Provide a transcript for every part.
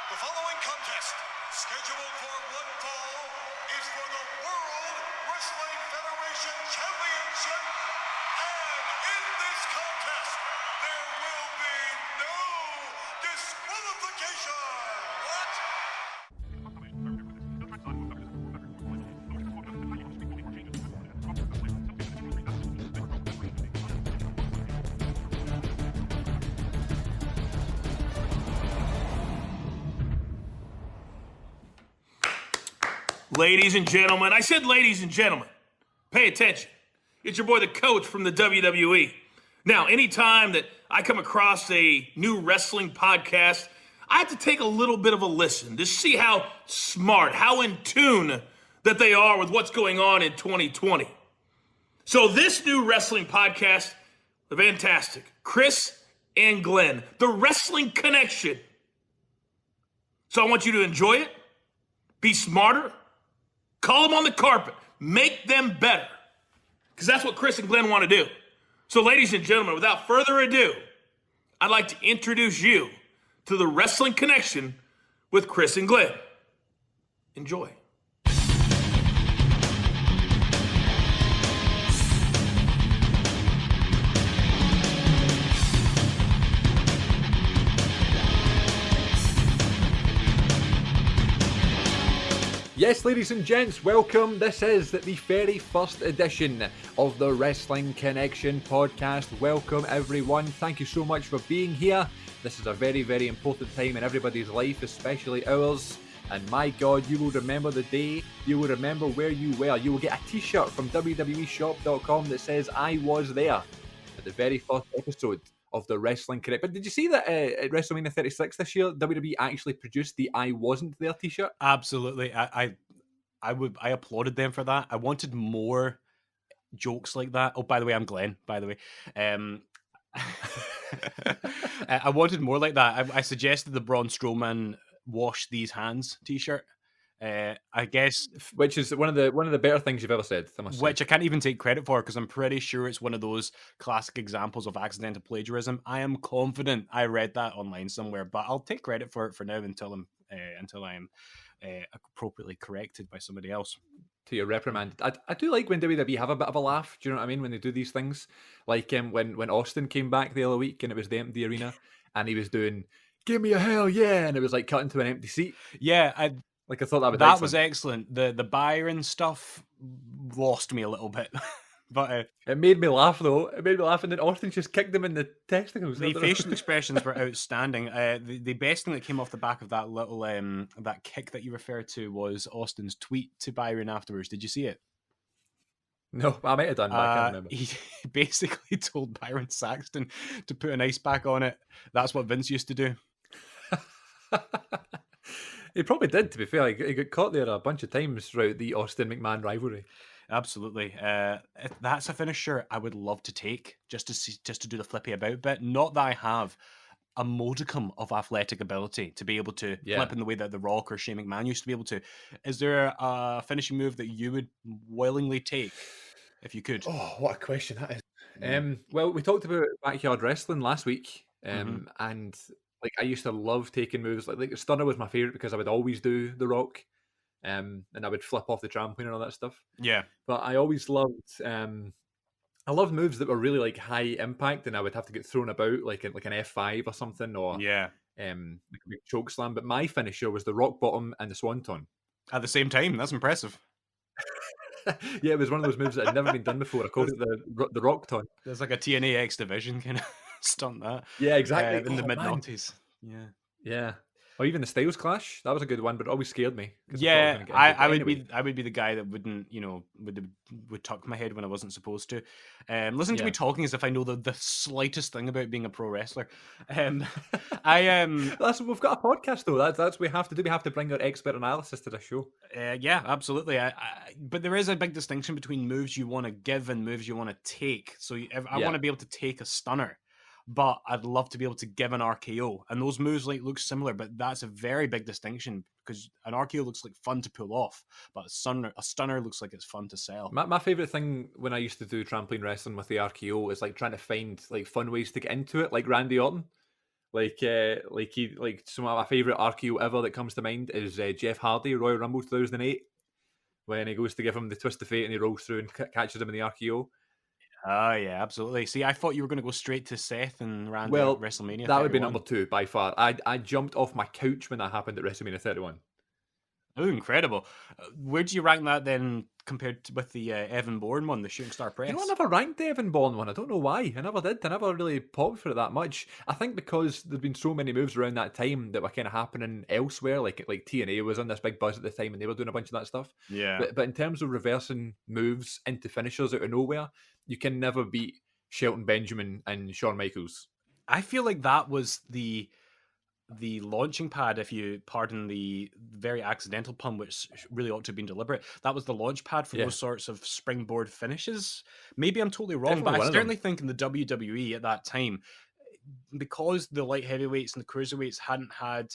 The following contest, scheduled for one fall, is for the World Wrestling Federation Championship. And in this contest, there will be no disqualification. What? Ladies and gentlemen, I said ladies and gentlemen, pay attention. It's your boy, the coach from the WWE. Now, anytime that I come across a new wrestling podcast, I have to take a little bit of a listen to see how smart, how in tune that they are with what's going on in 2020. So this new wrestling podcast, fantastic. Chris and Glenn, the Wrestling Connection. So I want you to enjoy it, be smarter, call them on the carpet. Make them better. Because that's what Chris and Glenn want to do. So ladies and gentlemen, without further ado, I'd like to introduce you to the Wrestling Connection with Chris and Glenn. Enjoy. Yes, ladies and gents, welcome. This is the very first edition of the Wrestling Connection podcast. Welcome, everyone. Thank you so much for being here. This is a very, very important time in everybody's life, especially ours. And my God, you will remember the day. You will remember where you were. You will get a t-shirt from WWEshop.com that says, I was there at the very first episode of the Wrestling Connect. But did you see that at WrestleMania 36 this year, WWE actually produced the I Wasn't There t-shirt? Absolutely. I applauded them for that. I wanted more jokes like that. Oh, by the way, I'm Glenn, by the way. I wanted more like that. I suggested the Braun Strowman wash these hands t-shirt. I guess, which is one of the better things you've ever said, I must say. Which I can't even take credit for because I'm pretty sure it's one of those classic examples of accidental plagiarism. I am confident I read that online somewhere, but I'll take credit for it for now until I'm appropriately corrected by somebody else. To your reprimand. I do like when WWE have a bit of a laugh. Do you know what I mean? When they do these things, like when Austin came back the other week and it was the empty arena, and he was doing "Give me a hell yeah," and it was like cutting to an empty seat. Yeah, I thought that was excellent. The Byron stuff lost me a little bit, but it made me laugh though. It made me laugh, and then Austin just kicked him in the testicles. The facial expressions were outstanding. The best thing that came off the back of that little that kick that you referred to was Austin's tweet to Byron afterwards. Did you see it? No, I might have done, but I can't remember. He basically told Byron Saxton to put an ice pack on it. That's what Vince used to do. He probably did, to be fair. He got caught there a bunch of times throughout the Austin McMahon rivalry. Absolutely. That's a finisher I would love to take, just to do the flippy about bit. Not that I have a modicum of athletic ability to be able to flip in the way that The Rock or Shane McMahon used to be able to. Is there a finishing move that you would willingly take if you could? Oh, what a question that is. Well, we talked about backyard wrestling last week, and like I used to love taking moves like Stunner was my favorite because I would always do The Rock, and I would flip off the trampoline and all that stuff. Yeah, but I always loved I loved moves that were really like high impact, and I would have to get thrown about like an F5 or something, or like a big choke slam. But my finisher was the rock bottom and the swanton at the same time. That's impressive. Yeah, it was one of those moves that had never been done before. I called it the rock ton. There's like a TNA X Division kind of stunt that. Yeah, exactly. In the mid-90s. Yeah. Or even the Styles Clash. That was a good one, but it always scared me. Yeah, I would be the guy that wouldn't, would tuck my head when I wasn't supposed to. Listen to me talking as if I know the slightest thing about being a pro wrestler. We've got a podcast though. That's what we have to do. We have to bring our expert analysis to the show. Yeah, absolutely. But there is a big distinction between moves you want to give and moves you want to take. So I want to be able to take a stunner, but I'd love to be able to give an RKO. And those moves look similar, but that's a very big distinction because an RKO looks like fun to pull off, but a stunner looks like it's fun to sell. My favorite thing when I used to do trampoline wrestling with the RKO is like trying to find like fun ways to get into it, like Randy Orton. Like some of my favourite RKO ever that comes to mind is Jeff Hardy, Royal Rumble 2008, when he goes to give him the twist of fate and he rolls through and catches him in the RKO. Oh, yeah, absolutely. See, I thought you were going to go straight to Seth and Randy Well, at WrestleMania that would be 31. number 2 by far. I jumped off my couch when that happened at WrestleMania 31. Oh, incredible. Where do you rank that then compared with the Evan Bourne one, the Shooting Star Press? You know, I never ranked the Evan Bourne one. I don't know why. I never did. I never really popped for it that much. I think because there'd been so many moves around that time that were kind of happening elsewhere. Like TNA was on this big buzz at the time, and they were doing a bunch of that stuff. Yeah. But in terms of reversing moves into finishers out of nowhere, you can never beat Shelton Benjamin and Shawn Michaels. I feel like that was the launching pad, if you pardon the very accidental pun, which really ought to have been deliberate. That was the launch pad for those sorts of springboard finishes. Maybe I'm totally wrong, Definitely but I one of certainly think in the WWE at that time, because the light heavyweights and the cruiserweights hadn't had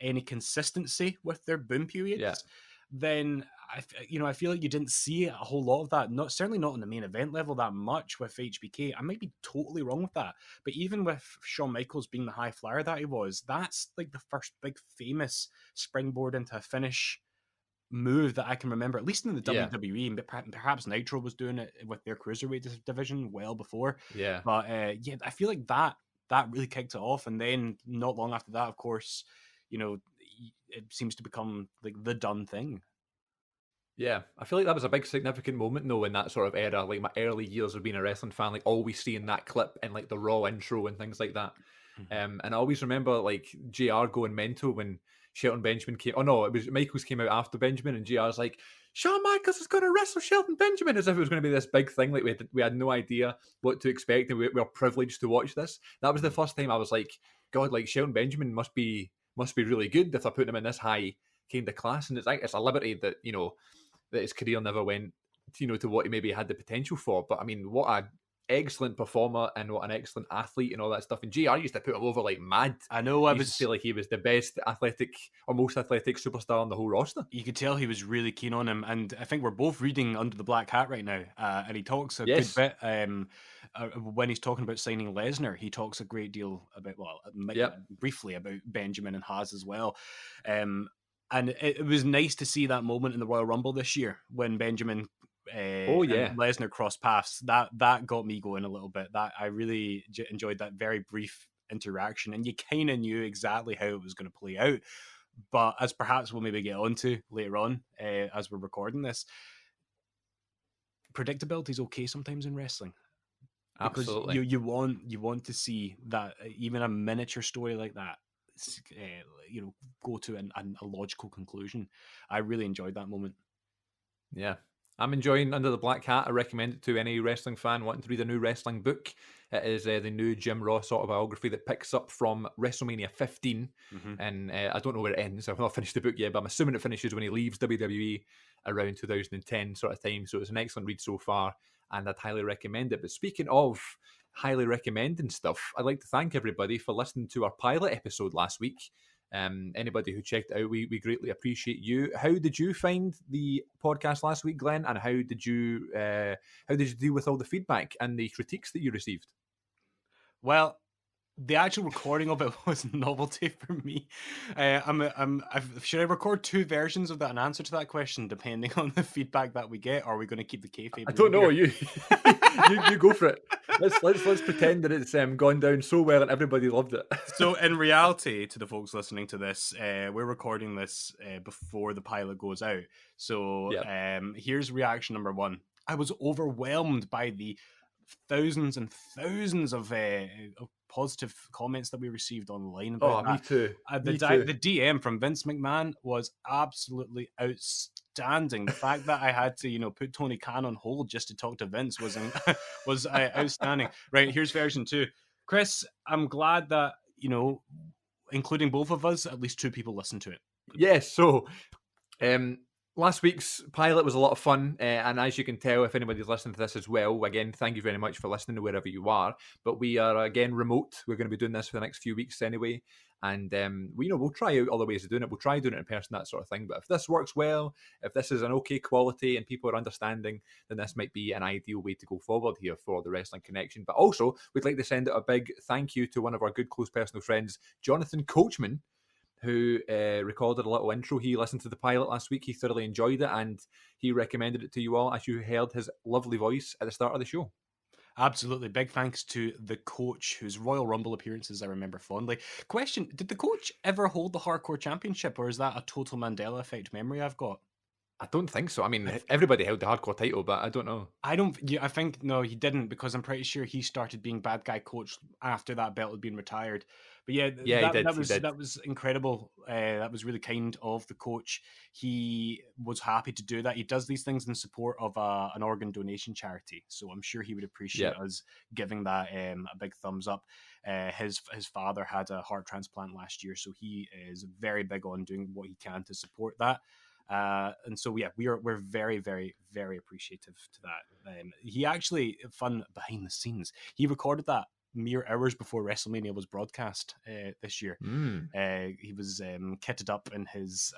any consistency with their boom periods, then I feel like you didn't see a whole lot of that. Certainly not on the main event level that much with HBK. I might be totally wrong with that, but even with Shawn Michaels being the high flyer that he was, that's like the first big famous springboard into a finish move that I can remember, at least in the WWE. And perhaps Nitro was doing it with their cruiserweight division well before. Yeah, but I feel like that really kicked it off, and then not long after that, of course, it seems to become like the done thing. Yeah, I feel like that was a big significant moment though in that sort of era, like my early years of being a wrestling fan, like always seeing that clip and like the Raw intro and things like that. And I always remember like JR going mental when Shelton Benjamin came. Oh no, it was Michaels came out after Benjamin, and JR's like, Shawn Michaels is going to wrestle Shelton Benjamin, as if it was going to be this big thing. Like we had no idea what to expect, and we were privileged to watch this. That was the first time I was like, God, like Shelton Benjamin must be really good if they're putting him in this high kind of class. And it's a liberty that that his career never went, to what he maybe had the potential for. But I mean, what an excellent performer and what an excellent athlete and all that stuff. And JR used to put him over like mad. I know. I used to feel like he was the best athletic or most athletic superstar on the whole roster. You could tell he was really keen on him, and I think we're both reading Under the Black Hat right now, and he talks a good bit. When he's talking about signing Lesnar, he talks a great deal about, briefly about Benjamin and Haas as well. And it was nice to see that moment in the Royal Rumble this year when Benjamin and Lesnar crossed paths. That got me going a little bit. That I really enjoyed that very brief interaction, and you kind of knew exactly how it was going to play out. But as perhaps we'll maybe get onto later on as we're recording this, predictability is okay sometimes in wrestling. Absolutely, because you want to see that even a miniature story like that, go to a logical conclusion. I really enjoyed that moment. Yeah, I'm enjoying Under the Black Hat. I recommend it to any wrestling fan wanting to read a new wrestling book. It is the new Jim Ross autobiography that picks up from WrestleMania 15, and I don't know where it ends. I've not finished the book yet, but I'm assuming it finishes when he leaves WWE around 2010 sort of time. So it's an excellent read so far, and I'd highly recommend it. But speaking of highly recommending stuff, I'd like to thank everybody for listening to our pilot episode last week. Anybody who checked it out, we greatly appreciate you. How did you find the podcast last week, Glenn? And how did you deal with all the feedback and the critiques that you received? Well, the actual recording of it was novelty for me. Should I record two versions of that and answer to that question depending on the feedback that we get? Or are we going to keep the kayfabe? I don't know. You go for it. Let's pretend that it's gone down so well and everybody loved it. So in reality, to the folks listening to this, we're recording this before the pilot goes out. So here's reaction number one. I was overwhelmed by the thousands and thousands of positive comments that we received online about that. Me too. The DM from Vince McMahon was absolutely outstanding. The fact that I had to, put Tony Khan on hold just to talk to Vince was outstanding. Right, here's version 2. Chris, I'm glad that, including both of us, at least 2 people listened to it. Yes, so Last week's pilot was a lot of fun, and as you can tell, if anybody's listening to this as well, again, thank you very much for listening wherever you are. But we are again remote. We're going to be doing this for the next few weeks anyway, and we'll try out other ways of doing it. We'll try doing it in person, that sort of thing. But if this works well, if this is an okay quality and people are understanding, then this might be an ideal way to go forward here for the Wrestling Connection. But also, we'd like to send out a big thank you to one of our good close personal friends, Jonathan Coachman, who recorded a little intro. He listened to the pilot last week. He thoroughly enjoyed it, and he recommended it to you all, as you heard his lovely voice at the start of the show. Absolutely. Big thanks to the coach, whose Royal Rumble appearances I remember fondly. Question, did the coach ever hold the Hardcore Championship, or is that a total Mandela effect memory I've got? I don't think so. I mean, everybody held the Hardcore title, but I don't know. I think, no, he didn't, because I'm pretty sure he started being bad guy coach after that belt had been retired. But yeah, he did. That was incredible. That was really kind of the coach. He was happy to do that. He does these things in support of an organ donation charity, so I'm sure he would appreciate us giving that a big thumbs up. His father had a heart transplant last year, so he is very big on doing what he can to support that. And so yeah, we're very, very, very appreciative to that. He actually, fun behind the scenes, he recorded that mere hours before WrestleMania was broadcast this year. He was kitted up in his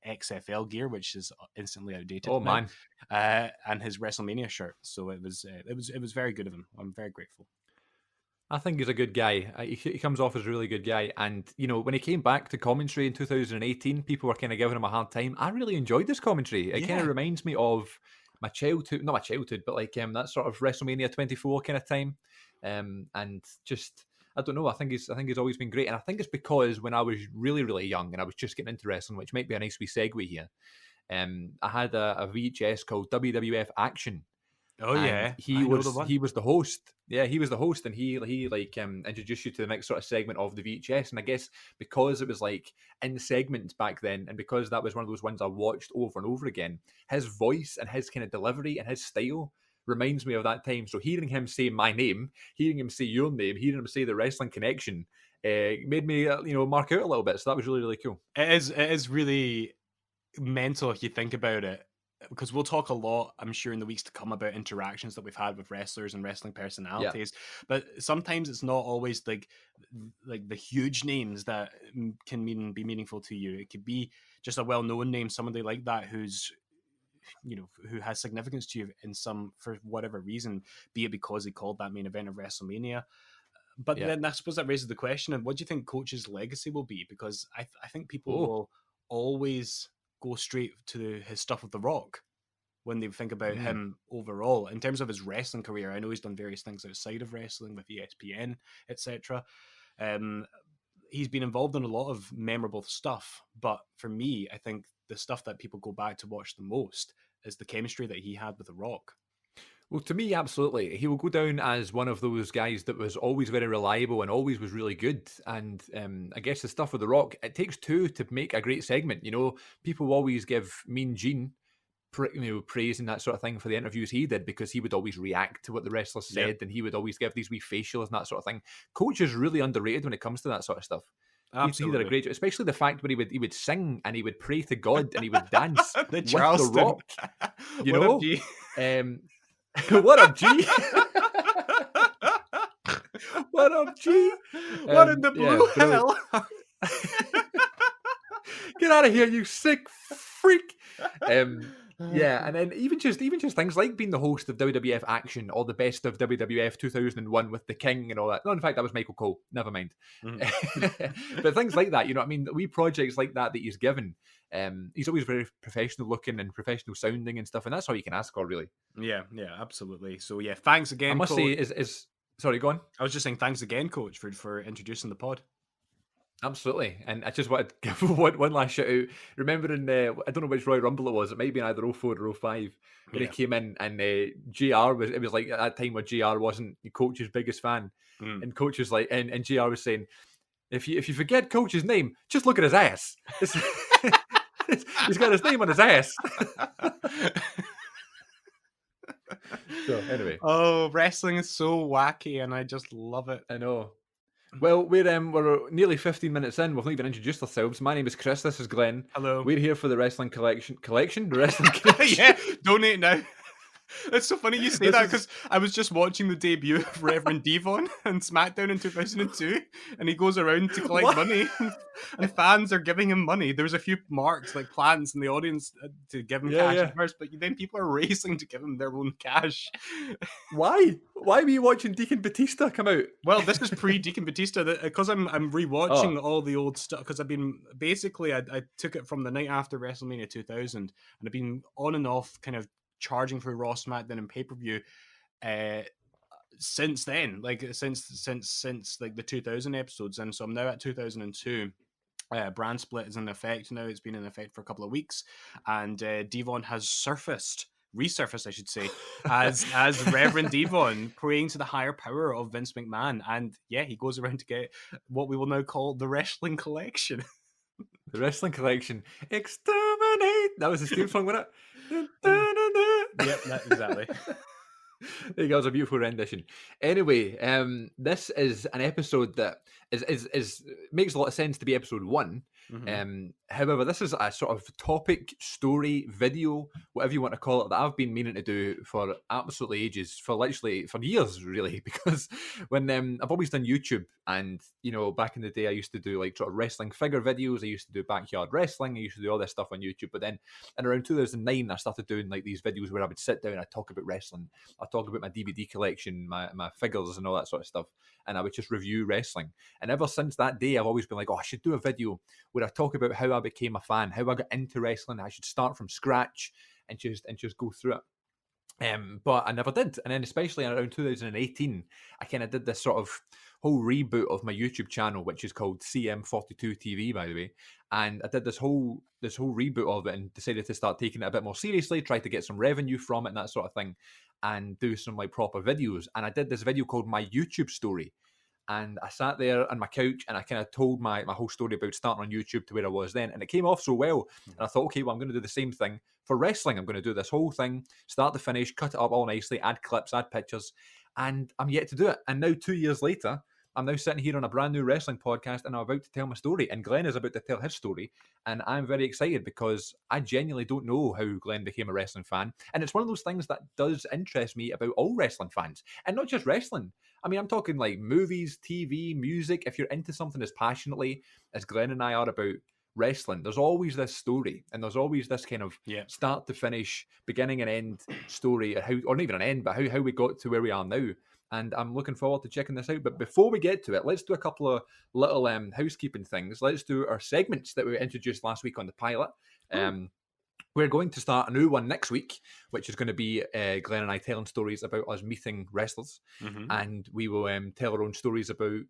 XFL gear, which is instantly outdated. Oh man! And his WrestleMania shirt. So it was very good of him. I'm very grateful. I think he's a good guy. He comes off as a really good guy. And, when he came back to commentary in 2018, people were kind of giving him a hard time. I really enjoyed this commentary. It kind of reminds me of my childhood, not my childhood, but like that sort of WrestleMania 24 kind of time. And just, I don't know, I think he's always been great. And I think it's because when I was really, really young and I was just getting into wrestling, which might be a nice wee segue here, I had a VHS called WWF Action. Oh yeah, and he was the host. Yeah, he was the host, and he introduced you to the next sort of segment of the VHS. And I guess because it was like in segments back then, and because that was one of those ones I watched over and over again, his voice and his kind of delivery and his style reminds me of that time. So hearing him say my name, hearing him say your name, hearing him say the Wrestling Connection, made me mark out a little bit. So that was really, really cool. It is really mental if you think about it. Because we'll talk a lot, I'm sure, in the weeks to come about interactions that we've had with wrestlers and wrestling personalities. Yeah. But sometimes it's not always like the huge names that can be meaningful to you. It could be just a well-known name, somebody like that who has significance to you for whatever reason, be it because he called that main event of WrestleMania. But then I suppose that raises the question of what do you think Coach's legacy will be? Because I think people will always go straight to his stuff with The Rock when they think about him overall. In terms of his wrestling career, I know he's done various things outside of wrestling with ESPN, etc. He's been involved in a lot of memorable stuff, but for me, I think the stuff that people go back to watch the most is the chemistry that he had with The Rock. Well, to me, absolutely. He will go down as one of those guys that was always very reliable and always was really good. And I guess the stuff with The Rock, it takes two to make a great segment. People always give Mean Gene praise and that sort of thing for the interviews he did because he would always react to what the wrestlers said and he would always give these wee facials and that sort of thing. Coach is really underrated when it comes to that sort of stuff. Absolutely. He did a great job, especially the fact where he would sing and he would pray to God and he would dance with The Rock. What up, G? What up, G? What in the blue hell? Get out of here, you sick freak! Yeah, and then even just things like being the host of WWF Action or the best of WWF 2001 with the King and all that. No, in fact, that was Michael Cole. Never mind. But things like that, wee projects like that he's given. He's always very professional looking and professional sounding and stuff, and that's all you can ask for, really. Yeah, absolutely. So yeah, thanks again. I must Coach. say, sorry, go on. I was just saying thanks again, Coach, for introducing the pod. Absolutely, and I just wanted to give one last shout out. Remember I don't know which Royal Rumble it was. It might be either 04 or 05 when he came in, and JR was. It was like at that time where JR wasn't Coach's biggest fan, and Coach was like, and JR was saying, if you forget Coach's name, just look at his ass. He's got his name on his ass. So anyway, wrestling is so wacky, and I just love it. I know. Well, we're nearly 15 minutes in. We've not even introduced ourselves. My name is Chris. This is Glenn. Hello. We're here for the Wrestling Collection. The Wrestling Connection. Yeah, donate now. It's so funny you say This that is- because I was just watching the debut of Reverend Devon in SmackDown in 2002, and he goes around to collect What? money, and fans are giving him money. There was a few marks like plants in the audience to give him Yeah, cash yeah. at first, but then people are racing to give him their own cash. Why? Why were you watching Deacon Batista come out? Well, this is pre Deacon Batista because I'm rewatching all the old stuff because I've been basically I took it from the night after WrestleMania 2000 and I've been on and off kind of charging for Raw, SmackDown, and pay-per-view since then, like since like the 2000 episodes, and so I'm now at 2002. Brand split is in effect now. It's been in effect for a couple of weeks, and Devon has resurfaced, I should say, as Reverend Devon, praying to the higher power of Vince McMahon. And yeah, he goes around to get what we will now call the Wrestling Collection. The Wrestling Collection. Exterminate. That was the theme song, wasn't it? Yep, exactly. There you go. It's a beautiful rendition. Anyway, this is an episode that is makes a lot of sense to be episode 1. However, this is a sort of topic, story, video, whatever you want to call it, that I've been meaning to do for absolutely ages, for years, really, because when I've always done YouTube, and back in the day, I used to do like sort of wrestling figure videos. I used to do backyard wrestling. I used to do all this stuff on YouTube. But then, in around 2009, I started doing like these videos where I would sit down and I'd talk about wrestling. I'd talk about my DVD collection, my figures, and all that sort of stuff, and I would just review wrestling. And ever since that day, I've always been like, oh, I should do a video where I talk about how I became a fan, how I got into wrestling. I should start from scratch and just go through it. But I never did. And then especially around 2018, I kind of did this sort of whole reboot of my YouTube channel, which is called CM42 TV, by the way. And I did this whole reboot of it and decided to start taking it a bit more seriously, try to get some revenue from it and that sort of thing, and do some like proper videos. And I did this video called My YouTube Story. And I sat there on my couch and I kind of told my whole story about starting on YouTube to where I was then. And it came off so well. And I thought, okay, well, I'm going to do the same thing for wrestling. I'm going to do this whole thing, start to finish, cut it up all nicely, add clips, add pictures. And I'm yet to do it. And now 2 years later, I'm now sitting here on a brand new wrestling podcast and I'm about to tell my story. And Glenn is about to tell his story. And I'm very excited because I genuinely don't know how Glenn became a wrestling fan. And it's one of those things that does interest me about all wrestling fans. And not just wrestling. I mean, I'm talking like movies, TV, music. If you're into something as passionately as Glenn and I are about wrestling, there's always this story and there's always this kind of start to finish, beginning and end story, or not even an end, but how we got to where we are now. And I'm looking forward to checking this out. But before we get to it, let's do a couple of little housekeeping things. Let's do our segments that we introduced last week on the pilot. We're going to start a new one next week, which is going to be Glenn and I telling stories about us meeting wrestlers. And we will tell our own stories about,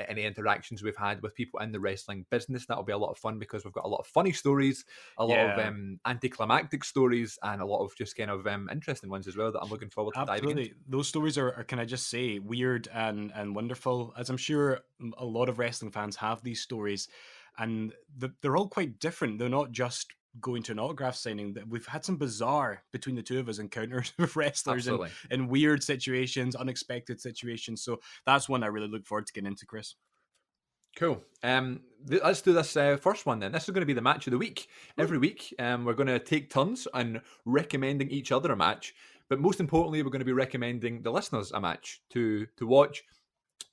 any interactions we've had with people in the wrestling business. That'll be a lot of fun because we've got a lot of funny stories, a lot of anticlimactic stories, and a lot of just kind of interesting ones as well that I'm looking forward to diving into. Those stories are, can I just say, weird and wonderful, as I'm sure a lot of wrestling fans have these stories. And they're all quite different. They're not just going to an autograph signing. That we've had some bizarre between the two of us encounters with wrestlers in weird situations, unexpected situations. So that's one I really look forward to getting into, Chris. Cool. Let's do this first one then. This is going to be the match of the week. Every week, we're going to take turns on recommending each other a match, but most importantly, we're going to be recommending the listeners a match to watch,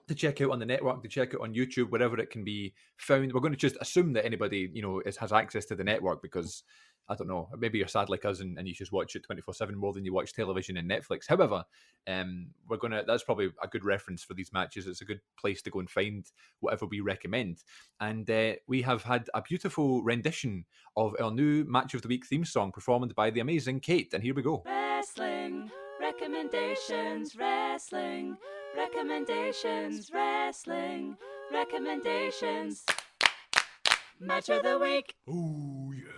to check out on the network, to check out on YouTube, wherever it can be found. We're going to just assume that anybody, has access to the network because, I don't know, maybe you're sad like us and you just watch it 24/7 more than you watch television and Netflix. However, that's probably a good reference for these matches. It's a good place to go and find whatever we recommend. And we have had a beautiful rendition of our new Match of the Week theme song performed by the amazing Kate. And here we go. Wrestling recommendations, wrestling recommendations, wrestling recommendations. Match of the week. Oh, yeah.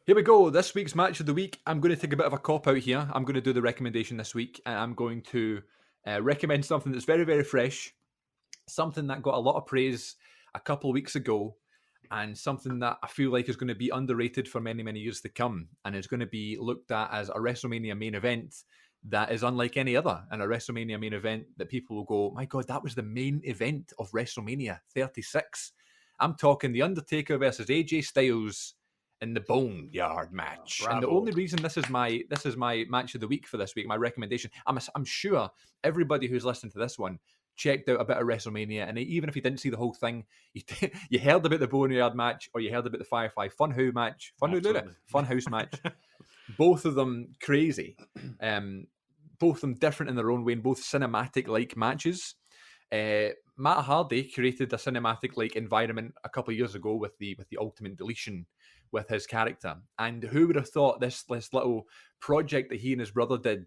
Here we go. This week's match of the week. I'm going to take a bit of a cop out here. I'm going to do the recommendation this week, and I'm going to recommend something that's very, very fresh, something that got a lot of praise a couple of weeks ago, and something that I feel like is going to be underrated for many, many years to come, and it's going to be looked at as a WrestleMania main event that is unlike any other in a WrestleMania main event that people will go, my God, that was the main event of WrestleMania 36. I'm talking The Undertaker versus AJ Styles in the Boneyard match. And the bravo. only reason this is my match of the week for this week, my recommendation, I'm sure everybody who's listening to this one checked out a bit of WrestleMania, and even if you didn't see the whole thing, you heard about the Boneyard match, or you heard about the Firefly Funhouse match. Funhouse match. Both of them crazy. Both of them different in their own way, and both cinematic-like matches. Matt Hardy created a cinematic-like environment a couple of years ago with the Ultimate Deletion with his character. And who would have thought this little project that he and his brother did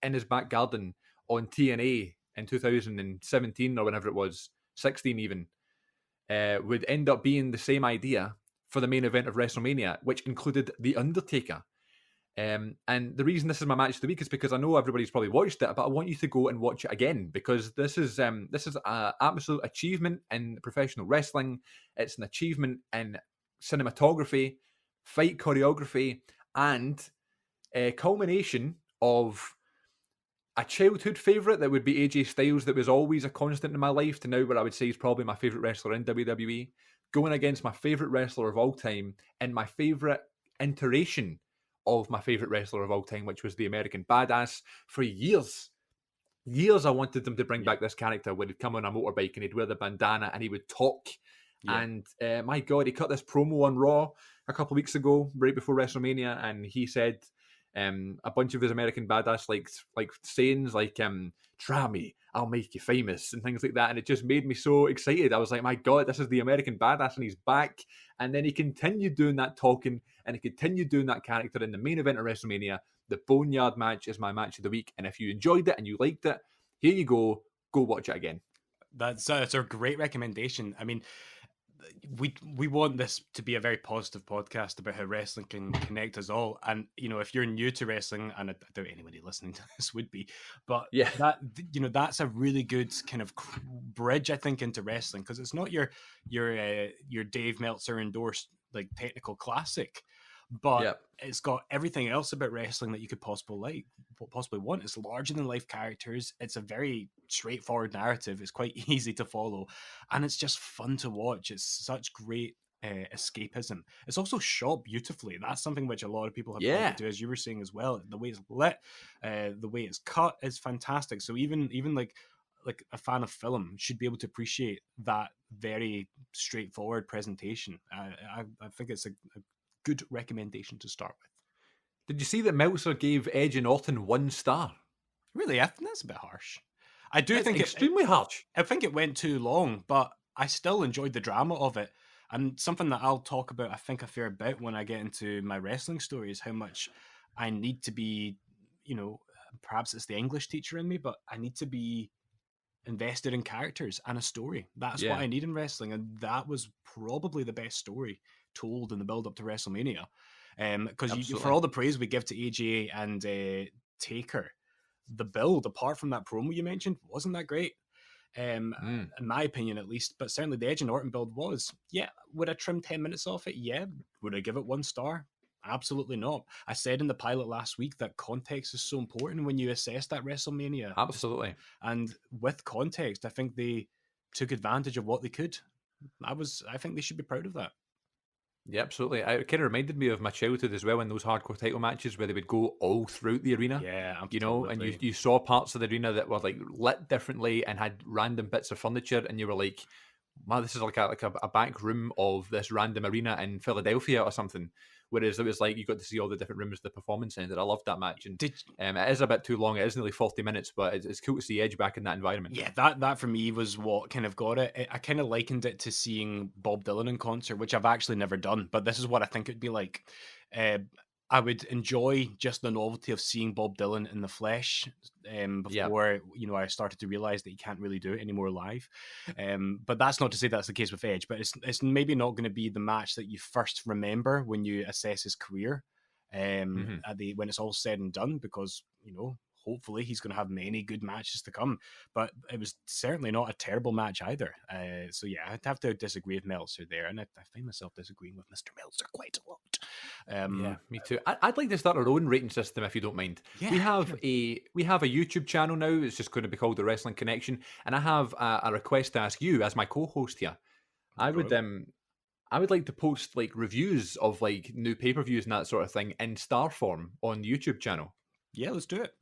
in his back garden on TNA in 2017 or whenever it was, 16 even, would end up being the same idea for the main event of WrestleMania, which included The Undertaker. And the reason this is my match of the week is because I know everybody's probably watched it, but I want you to go and watch it again, because this is an absolute achievement in professional wrestling. It's an achievement in cinematography, fight choreography, and a culmination of a childhood favourite that would be AJ Styles, that was always a constant in my life, to now where I would say he's probably my favourite wrestler in WWE, going against my favourite wrestler of all time and my favourite iteration of my favourite wrestler of all time, which was the American Badass. For years I wanted them to bring back this character where he'd come on a motorbike and he'd wear the bandana and he would talk. Yeah. And my God, he cut this promo on Raw a couple of weeks ago, right before WrestleMania, and he said a bunch of his American Badass like sayings like try me, I'll make you famous, and things like that. And it just made me so excited. I was like, my God, this is the American Badass and he's back. And then he continued doing that talking and he continued doing that character in the main event of WrestleMania. The Boneyard match is my match of the week. And if you enjoyed it and you liked it, here you go watch it again. That's a great recommendation. I mean, we want this to be a very positive podcast about how wrestling can connect us all. And if you're new to wrestling, and I doubt anybody listening to this would be, but yeah, that's a really good kind of bridge, I think, into wrestling, because it's not your Dave Meltzer endorsed like technical classic, but it's got everything else about wrestling that you could possibly want. It's larger than life characters. It's a very straightforward narrative. It's quite easy to follow, and it's just fun to watch. It's such great escapism. It's also shot beautifully. That's something which a lot of people have pointed to, as you were saying as well. The way it's lit, the way it's cut is fantastic. So even like a fan of film should be able to appreciate that very straightforward presentation. I think it's a good recommendation to start with. Did you see that Meltzer gave Edge and Orton 1 star? Really? That's a bit harsh. I do think extremely harsh. I think it went too long, but I still enjoyed the drama of it. And something that I'll talk about, I think, a fair bit when I get into my wrestling story, is how much I need to be, perhaps it's the English teacher in me, but I need to be invested in characters and a story. That's what I need in wrestling, and that was probably the best story told in the build up to WrestleMania. Because for all the praise we give to AJ and Taker, the build, apart from that promo you mentioned, wasn't that great. In my opinion, at least. But certainly the Edge and Orton build was. Yeah, would I trim 10 minutes off it? Yeah. Would I give it 1 star? Absolutely not. I said in the pilot last week that context is so important when you assess that WrestleMania. Absolutely. And with context, I think they took advantage of what they could. I think they should be proud of that. Yeah, absolutely. It kind of reminded me of my childhood as well, in those hardcore title matches where they would go all throughout the arena. Yeah, and you saw parts of the arena that were like lit differently and had random bits of furniture, and you were like, "Wow, this is like a back room of this random arena in Philadelphia or something." Whereas it was like you got to see all the different rooms of the performance center. I loved that match, and it is a bit too long. It is nearly 40 minutes, but it's cool to see Edge back in that environment. Yeah, that for me was what kind of got it. I kind of likened it to seeing Bob Dylan in concert, which I've actually never done, but this is what I think it'd be like. I would enjoy just the novelty of seeing Bob Dylan in the flesh before I started to realize that he can't really do it anymore live. But that's not to say that's the case with Edge. But it's maybe not going to be the match that you first remember when you assess his career when it's all said and done, because hopefully he's going to have many good matches to come. But it was certainly not a terrible match either. So yeah, I'd have to disagree with Meltzer there, and I find myself disagreeing with Mr. Meltzer quite a lot. Yeah, me too. I'd like to start our own rating system if you don't mind. Yeah, we have a YouTube channel now. It's just going to be called The Wrestling Connection, and I have a request to ask you as my co-host here. I would like to post like reviews of like new pay-per-views and that sort of thing in star form on the YouTube channel. Yeah, let's do it.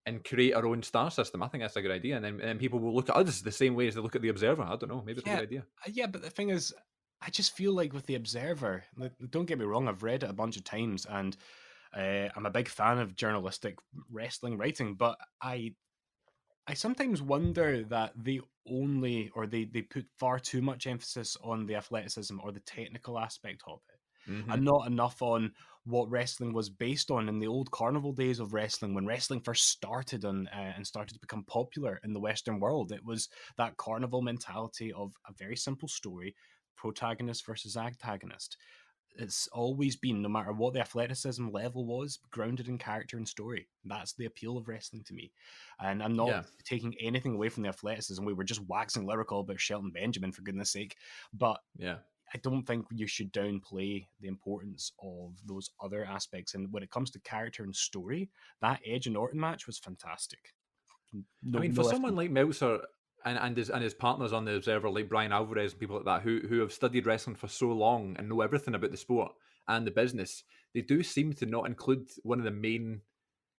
And create our own star system. I think that's a good idea. And then people will look at us the same way as they look at the Observer. I don't know. Maybe it's a good idea. Yeah, but the thing is, I just feel like with the Observer, don't get me wrong, I've read it a bunch of times, and I'm a big fan of journalistic wrestling writing, but I sometimes wonder that they put far too much emphasis on the athleticism or the technical aspect of it, and not enough on what wrestling was based on in the old carnival days of wrestling, when wrestling first started and started to become popular in the Western world. It was that carnival mentality of a very simple story, protagonist versus antagonist. It's always been, no matter what the athleticism level was, grounded in character and story. That's the appeal of wrestling to me. And I'm not taking anything away from the athleticism. We were just waxing lyrical about Shelton Benjamin, for goodness sake. But I don't think you should downplay the importance of those other aspects. And when it comes to character and story, that Edge and Orton match was fantastic. For someone like Meltzer and his partners on the Observer, like Brian Alvarez and people like that, who have studied wrestling for so long and know everything about the sport and the business, they do seem to not include one of the main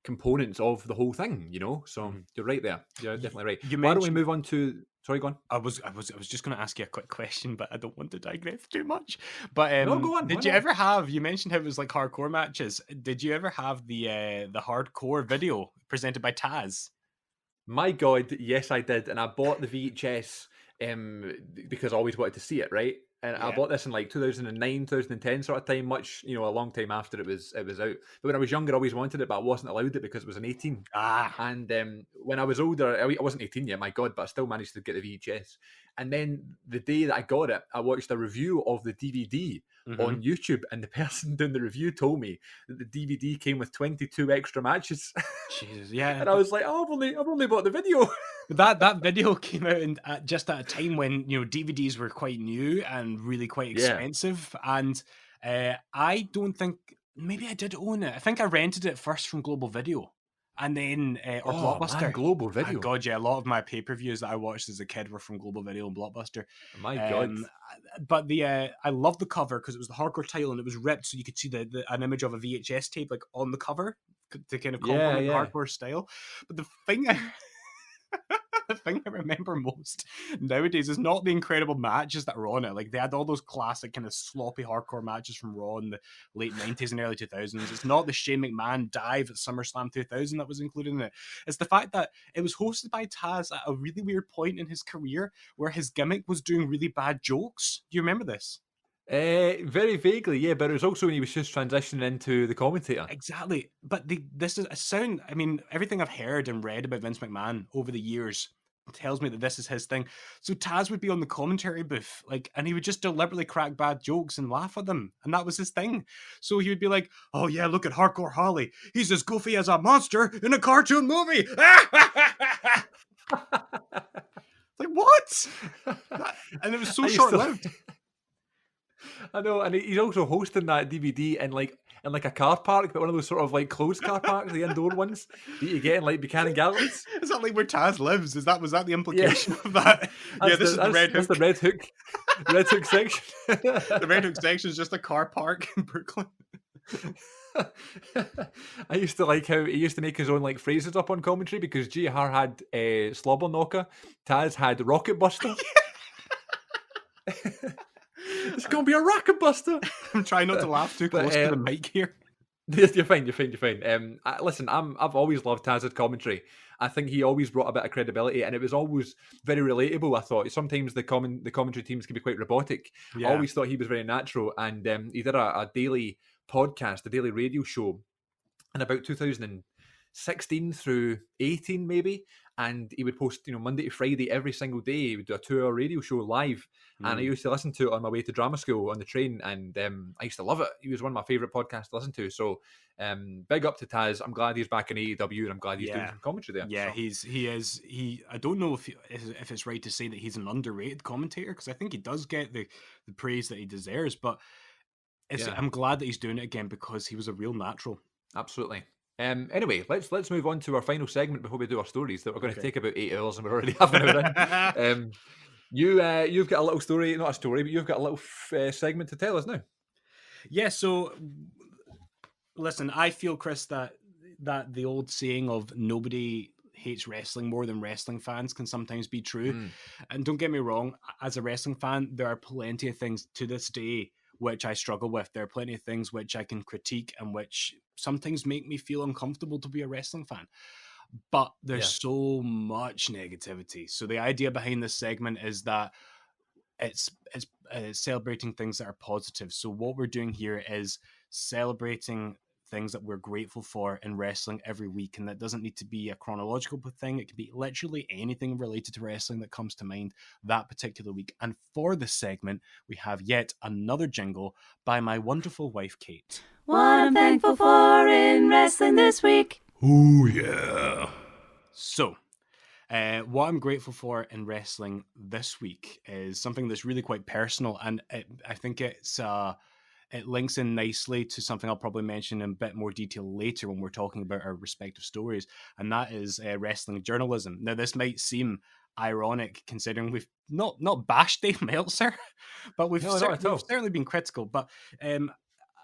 components of the whole thing, you know? So you're right there. You're definitely right. Why don't we move on to... Sorry, go on. I was just going to ask you a quick question, but I don't want to digress too much. But no, go on. Did you ever have? You mentioned how it was like hardcore matches. Did you ever have the hardcore video presented by Taz? My God, yes, I did, and I bought the VHS because I always wanted to see it, right? And I bought this in like 2009, 2010 sort of time, a long time after it was out. But when I was younger, I always wanted it, but I wasn't allowed it because it was an 18. And when I was older, I wasn't 18 yet, my God, but I still managed to get the VHS. And then the day that I got it, I watched a review of the DVD on YouTube, and the person doing the review told me that the DVD came with 22 extra matches. Jesus, yeah. And I was like, oh, I've only bought the video. That video came out just at a time when DVDs were quite new and really quite expensive, and I don't think, maybe I did own it. I think I rented it first from Global Video, and then or Blockbuster. Man, Global Video. Oh, God, yeah, a lot of my pay-per-views that I watched as a kid were from Global Video and Blockbuster. My God. But I love the cover because it was the hardcore title and it was ripped, so you could see an image of a VHS tape like on the cover to kind of complement the hardcore style. But the thing the thing I remember most nowadays is not the incredible matches that were on it. Like, they had all those classic kind of sloppy hardcore matches from Raw in the late 90s and early 2000s. It's not the Shane McMahon dive at SummerSlam 2000 that was included in it. It's the fact that it was hosted by Taz at a really weird point in his career where his gimmick was doing really bad jokes. Do you remember this? Very vaguely, yeah, but it was also when he was just transitioning into the commentator. Exactly. But this is a sound, I mean, everything I've heard and read about Vince McMahon over the years tells me that this is his thing. So Taz would be on the commentary booth, and he would just deliberately crack bad jokes and laugh at them, and that was his thing. So he would be like, "Oh yeah, look at Hardcore Holly. He's as goofy as a monster in a cartoon movie." Like, what? And it was so short-lived. I know, and he's also hosting that DVD in a car park, but one of those sort of like closed car parks, the indoor ones that you get in like Buchanan Galleries. Is that like where Taz lives? Was that the implication of that? This is the Red Hook. That's the Red Hook. Red Hook section. The Red Hook section is just a car park in Brooklyn. I used to like how he used to make his own like phrases up on commentary, because GR had Slobber Knocker, Taz had Rocket Buster. It's gonna be a rocket buster. I'm trying not to laugh too close to the mic here. You're fine. Listen, I've always loved Taz's commentary. I think he always brought a bit of credibility, and it was always very relatable. I thought sometimes the commentary teams can be quite robotic. I always thought he was very natural, and he did a daily podcast, a daily radio show in about 2016 through 18 maybe, and he would post, Monday to Friday every single day. He would do a 2-hour radio show live, and I used to listen to it on my way to drama school on the train, and I used to love it. He was one of my favorite podcasts to listen to. So big up to Taz. I'm glad he's back in AEW, and I'm glad he's doing some commentary there. Yeah, so. he is. I don't know if it's right to say that he's an underrated commentator, because I think he does get the praise that he deserves. But I'm glad that he's doing it again, because he was a real natural. Absolutely. Anyway, let's move on to our final segment before we do our stories that we're going to take about 8 hours, and we're already half an hour in. You've got a little story, not a story, but you've got a little segment to tell us now. Yeah. So, listen, I feel, Chris, that the old saying of nobody hates wrestling more than wrestling fans can sometimes be true. And don't get me wrong, as a wrestling fan, there are plenty of things to this day which I struggle with. There are plenty of things which I can critique and which sometimes make me feel uncomfortable to be a wrestling fan. But there's so much negativity. So the idea behind this segment is that it's celebrating things that are positive. So what we're doing here is celebrating things that we're grateful for in wrestling every week, and that doesn't need to be a chronological thing. It can be literally anything related to wrestling that comes to mind that particular week. And for this segment, we have yet another jingle by my wonderful wife, Kate. What I'm thankful for in wrestling this week. Oh, yeah. So, what I'm grateful for in wrestling this week is something that's really quite personal, and I think it links in nicely to something I'll probably mention in a bit more detail later when we're talking about our respective stories, and that is wrestling journalism. Now, this might seem ironic considering we've not bashed Dave Meltzer, but we've certainly been critical. But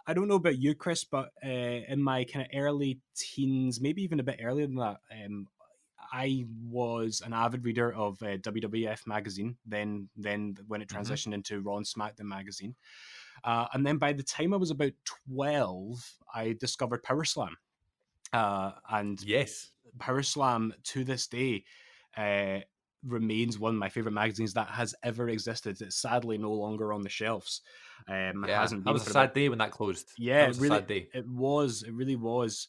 I don't know about you, Chris, but in my kind of early teens, maybe even a bit earlier than that, I was an avid reader of WWF magazine, then when it transitioned into Raw and SmackDown magazine. And then by the time I was about 12, I discovered Power Slam. And Power Slam to this day remains one of my favorite magazines that has ever existed. It's sadly no longer on the shelves. It hasn't been. That was a sad day when that closed. Yeah, that was a sad day. It really was.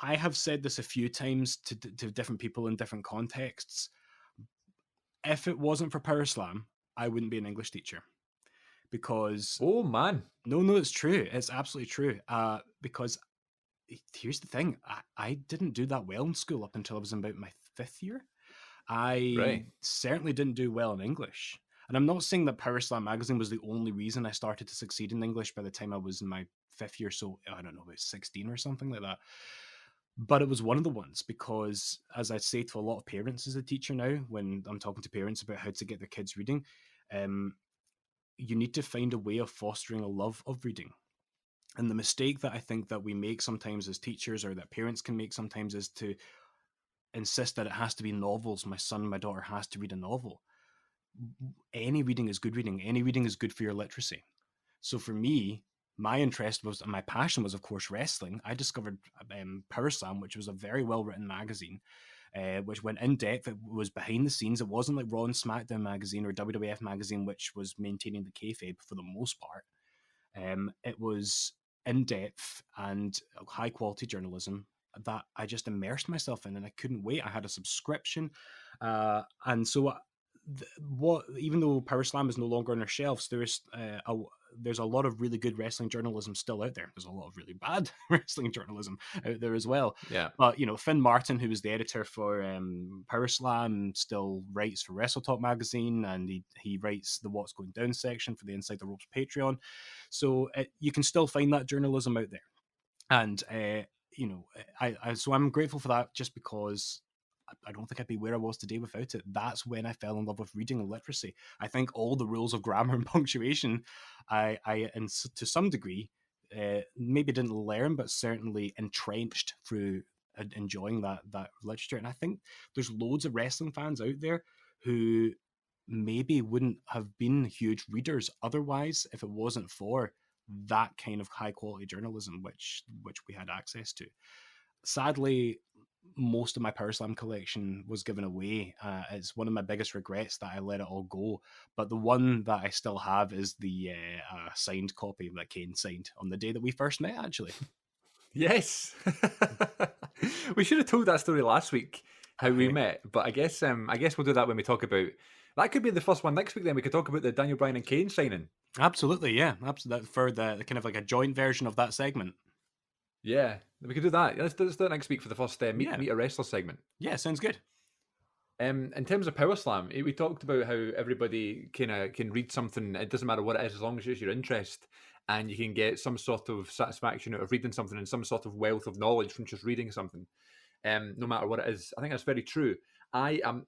I have said this a few times to different people in different contexts. If it wasn't for Power Slam, I wouldn't be an English teacher. Because no, it's true. It's absolutely true. Because here's the thing: I didn't do that well in school up until I was in about my 5th year. I certainly didn't do well in English, and I'm not saying that Power Slam magazine was the only reason I started to succeed in English by the time I was in my 5th year. So I don't know, about 16 or something like that. But it was one of the ones, because as I say to a lot of parents as a teacher now, when I'm talking to parents about how to get their kids reading, you need to find a way of fostering a love of reading. And the mistake that I think that we make sometimes as teachers, or that parents can make sometimes, is to insist that it has to be novels. My son, my daughter has to read a novel. Any reading is good reading. Any reading is good for your literacy. So for me, my interest was, and my passion was, of course, wrestling. I discovered Power Slam, which was a very well-written magazine, which went in depth. It was behind the scenes. It wasn't like Raw and SmackDown magazine or WWF magazine, which was maintaining the kayfabe for the most part. It was in depth and high quality journalism that I just immersed myself in, and I couldn't wait. I had a subscription, and so even though Power Slam is no longer on our shelves, there's a lot of really good wrestling journalism still out there. There's a lot of really bad wrestling journalism out there as well. Yeah. But Finn Martin, who was the editor for Power Slam, still writes for WrestleTalk magazine, and he writes the What's Going Down section for the Inside the Ropes Patreon. So you can still find that journalism out there, and so I'm grateful for that, just because I don't think I'd be where I was today without it. That's when I fell in love with reading and literacy. I think all the rules of grammar and punctuation, I to some degree, maybe didn't learn, but certainly entrenched through enjoying that literature. And I think there's loads of wrestling fans out there who maybe wouldn't have been huge readers otherwise if it wasn't for that kind of high quality journalism which we had access to. Sadly, most of my Power Slam collection was given away. It's one of my biggest regrets that I let it all go. But the one that I still have is the signed copy that Kane signed on the day that we first met, actually. Yes. We should have told that story last week. how we met. But I guess we'll do that when we talk about. That could be the first one next week. Then we could talk about the Daniel Bryan and Kane signing. Absolutely, yeah, absolutely. For the kind of like a joint version of that segment. Yeah, we could do that. Let's do it next week for the first meet a wrestler segment. Yeah, sounds good. In terms of Power Slam, we talked about how everybody can read something. It doesn't matter what it is, as long as it's your interest, and you can get some sort of satisfaction out of reading something and some sort of wealth of knowledge from just reading something. No matter what it is, I think that's very true. I'm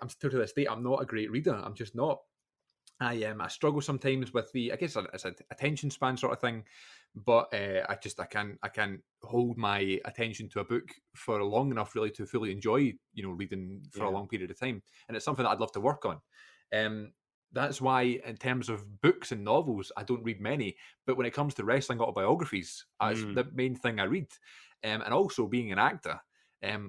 still to this day, I'm not a great reader. I'm just not. I struggle sometimes with it's an attention span sort of thing, but I can't hold my attention to a book for long enough really to fully enjoy reading for a long period of time, and it's something that I'd love to work on. That's why in terms of books and novels, I don't read many, but when it comes to wrestling autobiographies, that's the main thing I read. And also being an actor,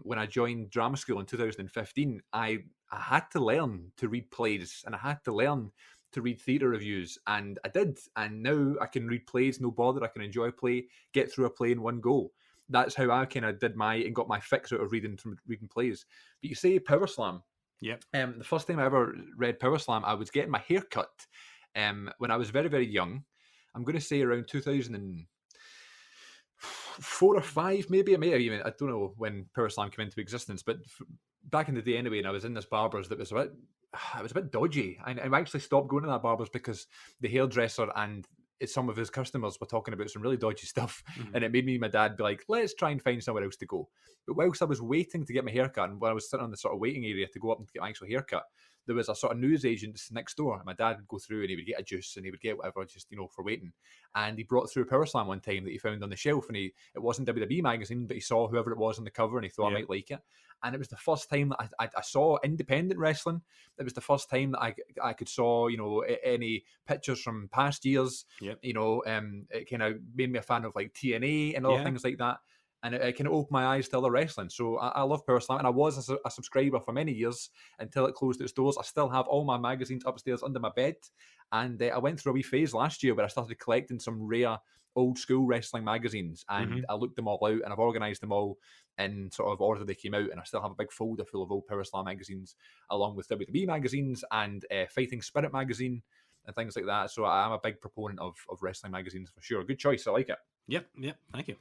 when I joined drama school in 2015, I had to learn to read plays, and I had to learn to read theatre reviews, and I did, and now I can read plays, no bother. I can enjoy a play, get through a play in one go. That's how I kind of got my fix out of reading plays. But you say Power Slam. Yep. The first time I ever read Power Slam, I was getting my hair cut when I was very, very young. I'm going to say around 2004 or 5, maybe. I don't know when Power Slam came into existence, but back in the day anyway, and I was in this barber's that was a bit dodgy. I actually stopped going to that barber's because the hairdresser and some of his customers were talking about some really dodgy stuff, and it made me and my dad be like, let's try and find somewhere else to go. But whilst I was waiting to get my haircut, and when I was sitting on the sort of waiting area to go up and get my actual haircut, there was a sort of newsagent next door, and my dad would go through and he would get a juice and he would get whatever just for waiting. And he brought through a Power Slam one time that he found on the shelf, and it wasn't WWE magazine, but he saw whoever it was on the cover and he thought I might like it. And it was the first time that I saw independent wrestling. It was the first time that I could saw any pictures from past years. Yep. It kind of made me a fan of like TNA and other things like that. And it kind of opened my eyes to other wrestling. So I love Power Slam, and I was a subscriber for many years until it closed its doors. I still have all my magazines upstairs under my bed, and I went through a wee phase last year where I started collecting some rare old school wrestling magazines, and I looked them all out, and I've organised them all in sort of order they came out, and I still have a big folder full of old Power Slam magazines, along with WWE magazines and Fighting Spirit magazine and things like that. So I'm a big proponent of wrestling magazines for sure. Good choice, I like it. Yep, thank you.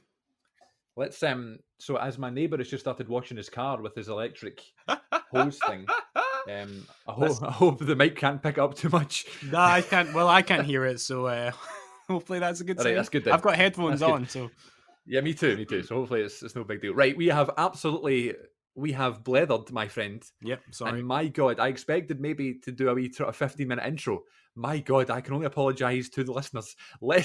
Let's so as my neighbour has just started washing his car with his electric hose thing, I hope the mic can't pick up too much. No, I can't. Well, I can't hear it, so hopefully that's a good sign. Right, that's good then. I've got headphones on, so yeah, me too. So hopefully it's no big deal. Right, we have blethered, my friend. Yep, sorry. And my God, I expected maybe to do a wee 15-minute intro. My God, I can only apologise to the listeners. We'll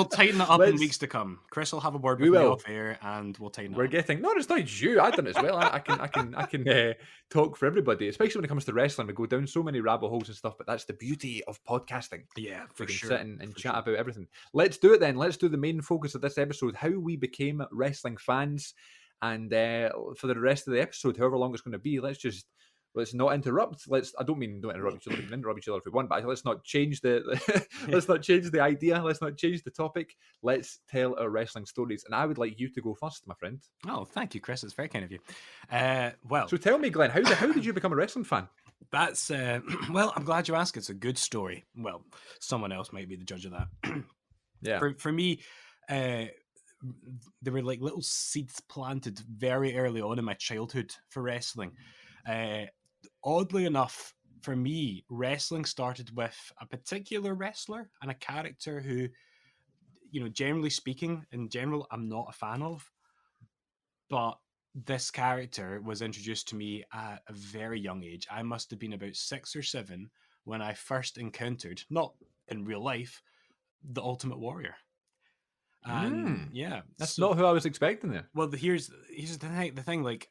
tighten it up in weeks to come. Chris will have a word with me off air, and we'll tighten it up. No, it's not you. I've done it as well. I can talk for everybody, especially when it comes to wrestling. We go down so many rabbit holes and stuff, but that's the beauty of podcasting. Yeah, for we can sure. sit and chat about everything. Let's do it then. Let's do the main focus of this episode: how we became wrestling fans. And for the rest of the episode, however long it's going to be, let's not interrupt. I don't interrupt each other. We can interrupt each other if we want, but let's not change let's not change the idea. Let's not change the topic. Let's tell our wrestling stories. And I would like you to go first, my friend. Oh, thank you, Chris. It's very kind of you. So tell me, Glenn, how did you become a wrestling fan? That's well, I'm glad you asked. It's a good story. Well, someone else might be the judge of that. Yeah. For me, there were like little seeds planted very early on in my childhood for wrestling. Oddly enough, for me, wrestling started with a particular wrestler and a character who, generally speaking, in general, I'm not a fan of. But this character was introduced to me at a very young age. I must have been about 6 or 7 when I first encountered, not in real life, the Ultimate Warrior. And that's not who I was expecting there. Well, here's the thing. Like,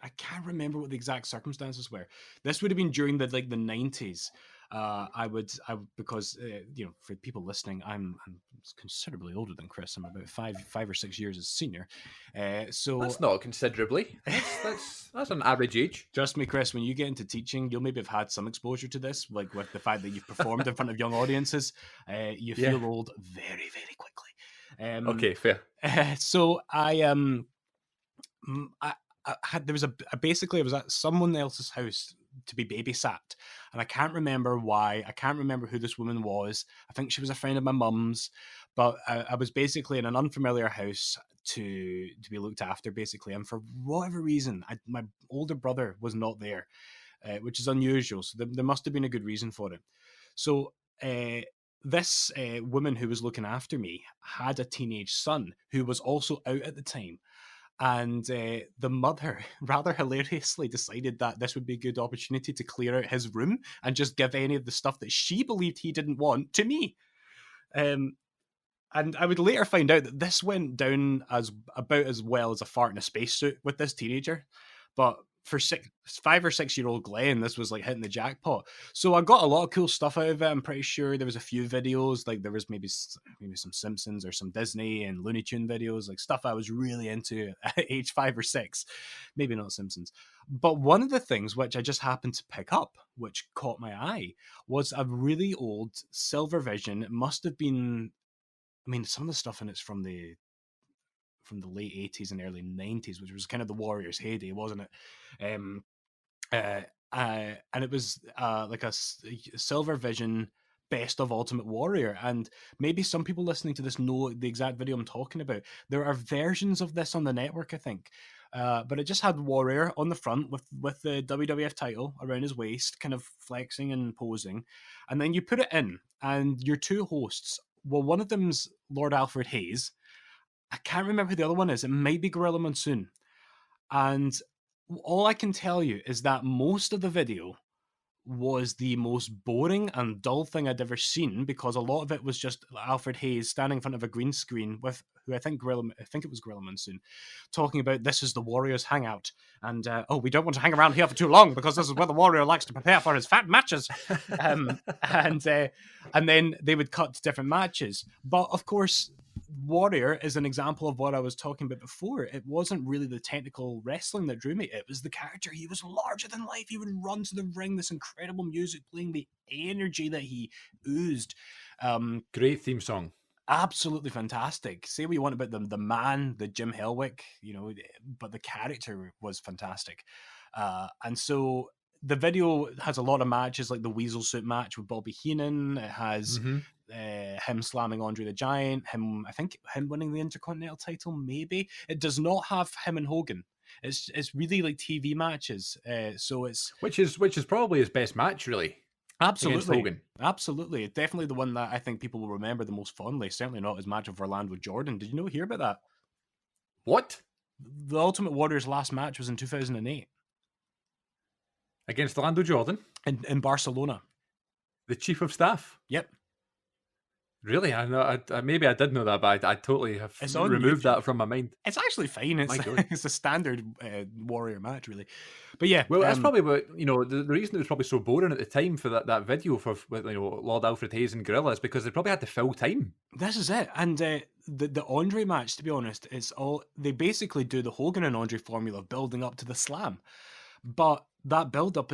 I can't remember what the exact circumstances were. This would have been during the 90s. Because for people listening, I'm considerably older than Chris. I'm about 5 or 6 years as senior. So that's not considerably. That's an average age. Trust me, Chris. When you get into teaching, you'll maybe have had some exposure to this, like with the fact that you've performed in front of young audiences. You feel old very, very quickly. Okay, fair. So there was basically I was at someone else's house to be babysat, and I can't remember why. I can't remember who this woman was. I think she was a friend of my mum's, but I was basically in an unfamiliar house to be looked after, basically. And for whatever reason, my older brother was not there, which is unusual. So there must have been a good reason for it. So this woman who was looking after me had a teenage son who was also out at the time. And the mother, rather hilariously, decided that this would be a good opportunity to clear out his room and just give any of the stuff that she believed he didn't want to me. And I would later find out that this went down about as well as a fart in a spacesuit with this teenager. But for 5 or 6 year old Glenn, this was like hitting the jackpot. So I got a lot of cool stuff out of it. I'm pretty sure there was a few videos, like there was maybe some Simpsons or some Disney and Looney Tune videos, like stuff I was really into at age 5 or 6. Maybe not Simpsons. But one of the things which I just happened to pick up, which caught my eye, was a really old Silvervision. It must have been, I mean, some of the stuff in it's from the late 80s and early 90s, which was kind of the Warriors' heyday, wasn't it? And it was like a Silvervision best of Ultimate Warrior. And maybe some people listening to this know the exact video I'm talking about. There are versions of this on the network, I think. But it just had Warrior on the front with the WWF title around his waist, kind of flexing and posing. And then you put it in, and your two hosts, well, one of them's Lord Alfred Hayes. I can't remember who the other one is. It might be Gorilla Monsoon. And all I can tell you is that most of the video was the most boring and dull thing I'd ever seen, because a lot of it was just Alfred Hayes standing in front of a green screen with who I think it was Gorilla Monsoon, talking about this is the Warrior's hangout, and we don't want to hang around here for too long because this is where the Warrior likes to prepare for his fat matches, and then they would cut to different matches. But of course, Warrior is an example of what I was talking about before. It wasn't really the technical wrestling that drew me. It was the character. He was larger than life. He would run to the ring, this incredible music playing, the energy that he oozed. Great theme song. Absolutely fantastic. Say what you want about the man, the Jim Hellwick, but the character was fantastic. And so the video has a lot of matches, like the Weasel Suit match with Bobby Heenan. It has him slamming Andre the Giant, him winning the Intercontinental title, maybe. It does not have him and Hogan. It's really like TV matches. So it's which is probably his best match, really. Absolutely. Hogan. Absolutely. Definitely the one that I think people will remember the most fondly. Certainly not his match of Orlando Jordan. Did you hear about that? What? The Ultimate Warrior's last match was in 2008. Against Orlando Jordan? In Barcelona. The chief of staff? Yep. Really? I know. Maybe I did know that, but I totally have removed that from my mind. It's actually fine. It's a standard Warrior match, really. But yeah. Well, that's probably what, the reason it was probably so boring at the time for that video for Lord Alfred Hayes and Gorilla is because they probably had to fill time. This is it. And the Andre match, to be honest, they basically do the Hogan and Andre formula of building up to the slam. But that build-up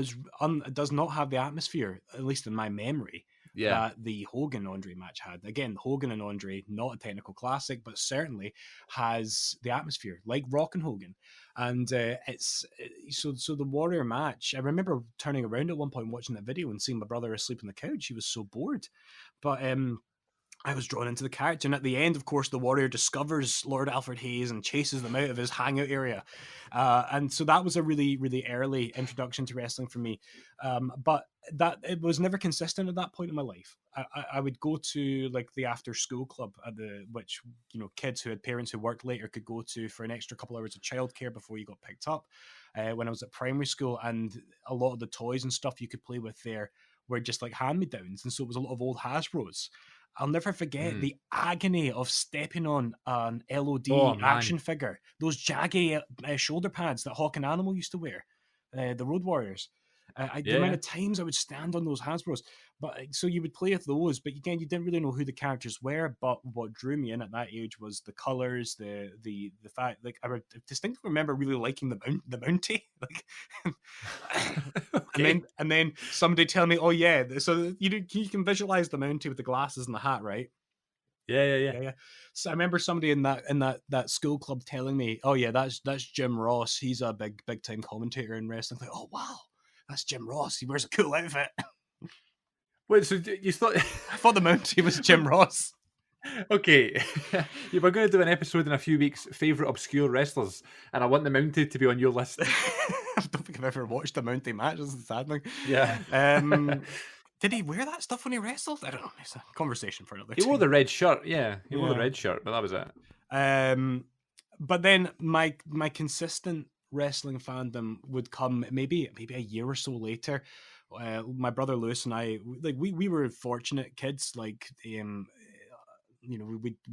does not have the atmosphere, at least in my memory, that the Hogan-Andre match had. Again, Hogan and Andre, not a technical classic, but certainly has the atmosphere, like Rock and Hogan. And so the Warrior match, I remember turning around at one point watching that video and seeing my brother asleep on the couch. He was so bored. But I was drawn into the character, and at the end, of course, the Warrior discovers Lord Alfred Hayes and chases them out of his hangout area, and so that was a really, really early introduction to wrestling for me. But that it was never consistent at that point in my life. I would go to like the after school club which kids who had parents who worked later could go to for an extra couple hours of childcare before you got picked up. When I was at primary school, and a lot of the toys and stuff you could play with there were just like hand-me-downs, and so it was a lot of old Hasbros. I'll never forget the agony of stepping on an LOD action figure. Those jaggy shoulder pads that Hawk and Animal used to wear, the Road Warriors. The amount of times I would stand on those Hasbros. But so you would play with those, but again, you didn't really know who the characters were. But what drew me in at that age was the colors, the fact. Like I distinctly remember really liking the Mountie. Like, and then somebody tell me, oh yeah, so you can visualize the Mountie with the glasses and the hat, right? Yeah. So I remember somebody in that school club telling me, "Oh yeah, that's Jim Ross. He's a big time commentator in wrestling." Like, oh wow, that's Jim Ross. He wears a cool outfit. Wait, so you thought? I thought the Mountie was Jim Ross. Okay, you were going to do an episode in a few weeks, favorite obscure wrestlers, and I want the Mountie to be on your list. I don't think I've ever watched the Mountie match. That's the sad thing. Yeah. Did he wear that stuff when he wrestled? I don't know. It's a conversation for another He time. wore the red shirt. Yeah, he wore the Yeah. red shirt, but that was it. But then my consistent wrestling fandom would come maybe a year or so later. My brother Lewis and I, we were fortunate kids. Like, we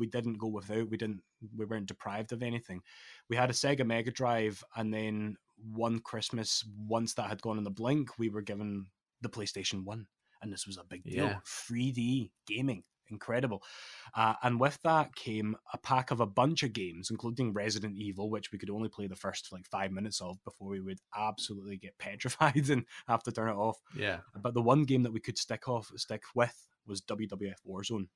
didn't go without. We weren't deprived of anything. We had a Sega Mega Drive, and then one Christmas, once that had gone in the blink, we were given the PlayStation 1. And this was a big deal. Yeah. 3D gaming, incredible. And with that came a pack of a bunch of games, including Resident Evil, which we could only play the first 5 minutes of before we would absolutely get petrified and have to turn it off. Yeah. But the one game that we could stick with was WWF Warzone.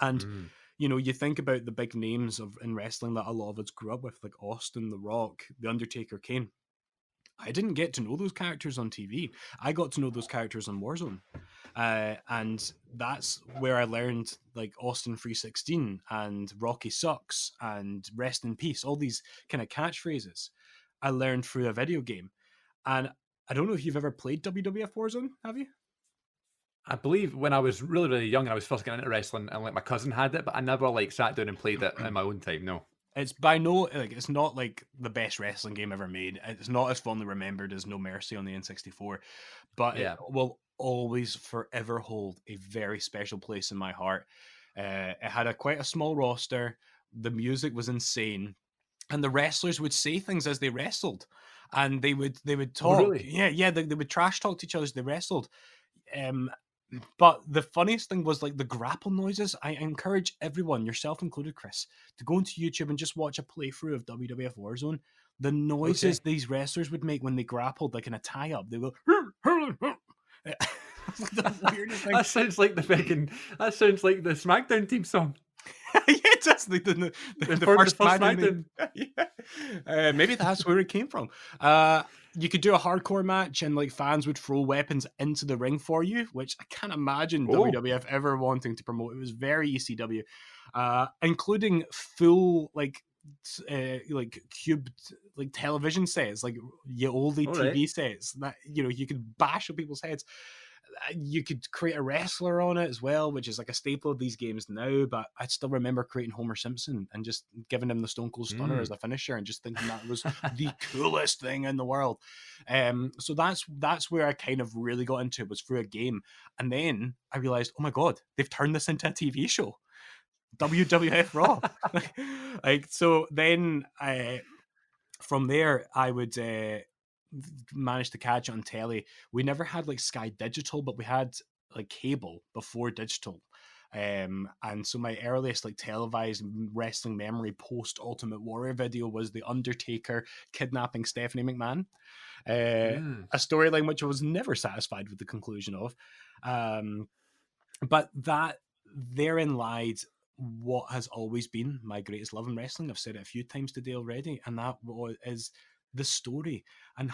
And you think about the big names in wrestling that a lot of us grew up with, like Austin, The Rock, The Undertaker, Kane. I didn't get to know those characters on TV. I got to know those characters on Warzone. And that's where I learned like Austin 316 and Rocky Sucks and Rest in Peace, all these kind of catchphrases I learned through a video game. And I don't know if you've ever played WWF Warzone, have you? I believe when I was really, really young, I was first getting into wrestling, and like my cousin had it, but I never sat down and played it in my own time. No. It's it's not like the best wrestling game ever made. It's not as fondly remembered as No Mercy on the N64, but it will always forever hold a very special place in my heart. It had quite a small roster. The music was insane, and the wrestlers would say things as they wrestled, and they would talk. Oh, really? Yeah, they would trash talk to each other as they wrestled. But the funniest thing was like the grapple noises. I encourage everyone, yourself included, Chris, to go into YouTube and just watch a playthrough of WWF Warzone. The noises these wrestlers would make when they grappled, like in a tie-up, they go. The weirdest thing. That sounds like the SmackDown team song. Yeah, just the first SmackDown. Yeah. Maybe that's where it came from. You could do a hardcore match and like fans would throw weapons into the ring for you, which I can't imagine WWF ever wanting to promote. It was very ECW, including full cubed television sets, like your old TV sets that you could bash on people's heads. You could create a wrestler on it as well, which is like a staple of these games now. But I still remember creating Homer Simpson and just giving him the Stone Cold Stunner as a finisher, and just thinking that was the coolest thing in the world. So that's where I kind of really got into it, was through a game, and then I realized, oh my god, they've turned this into a TV show, WWF Raw. So then from there I would. Managed to catch it on telly. We never had like Sky Digital, but we had like cable before digital. And so my earliest like televised wrestling memory post Ultimate Warrior video was The Undertaker kidnapping Stephanie McMahon. A storyline which I was never satisfied with the conclusion of. But that therein lied what has always been my greatest love in wrestling. I've said it a few times today already, and that is the story. And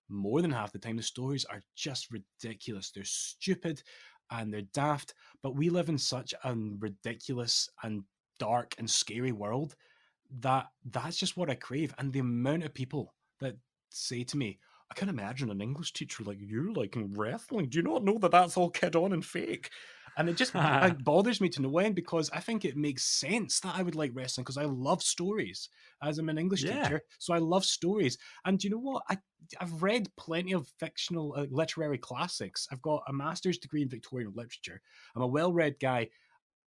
more than half the time, the stories are just ridiculous. They're stupid and they're daft, but we live in such a ridiculous and dark and scary world that's just what I crave. And the amount of people that say to me, I can't imagine an English teacher like you liking wrestling. Do you not know that that's all kid on and fake? And it just bothers me to no end, because I think it makes sense that I would like wrestling, because I love stories, as I'm an English teacher. So I love stories. And you know what? I've read plenty of fictional literary classics. I've got a master's degree in Victorian literature. I'm a well-read guy.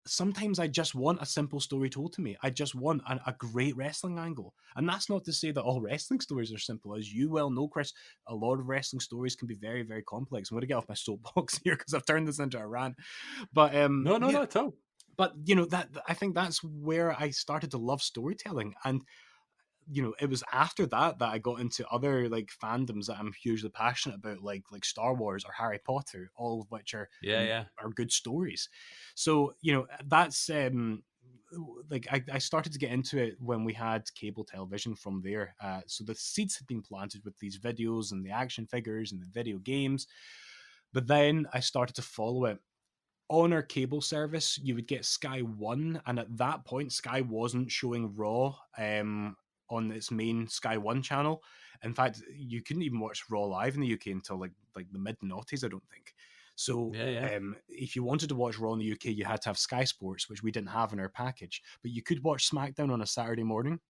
Sometimes I just want a simple story told to me. I just want a great wrestling angle. And that's not to say that all wrestling stories are simple. As you well know, Chris, a lot of wrestling stories can be very, very complex. I'm going to get off my soapbox here because I've turned this into a rant. But no, not at all. But that I think that's where I started to love storytelling. And it was after that I got into other like fandoms that I'm hugely passionate about, like Star Wars or Harry Potter, all of which are are good stories. So that's like I started to get into it when we had cable television from there. So the seeds had been planted with these videos and the action figures and the video games. But then I started to follow it. On our cable service, you would get Sky One, and at that point, Sky wasn't showing Raw on its main Sky One channel. In fact, you couldn't even watch Raw live in the UK until like the mid-noughties, I don't think. So if you wanted to watch Raw in the UK, you had to have Sky Sports, which we didn't have in our package. But you could watch SmackDown on a Saturday morning.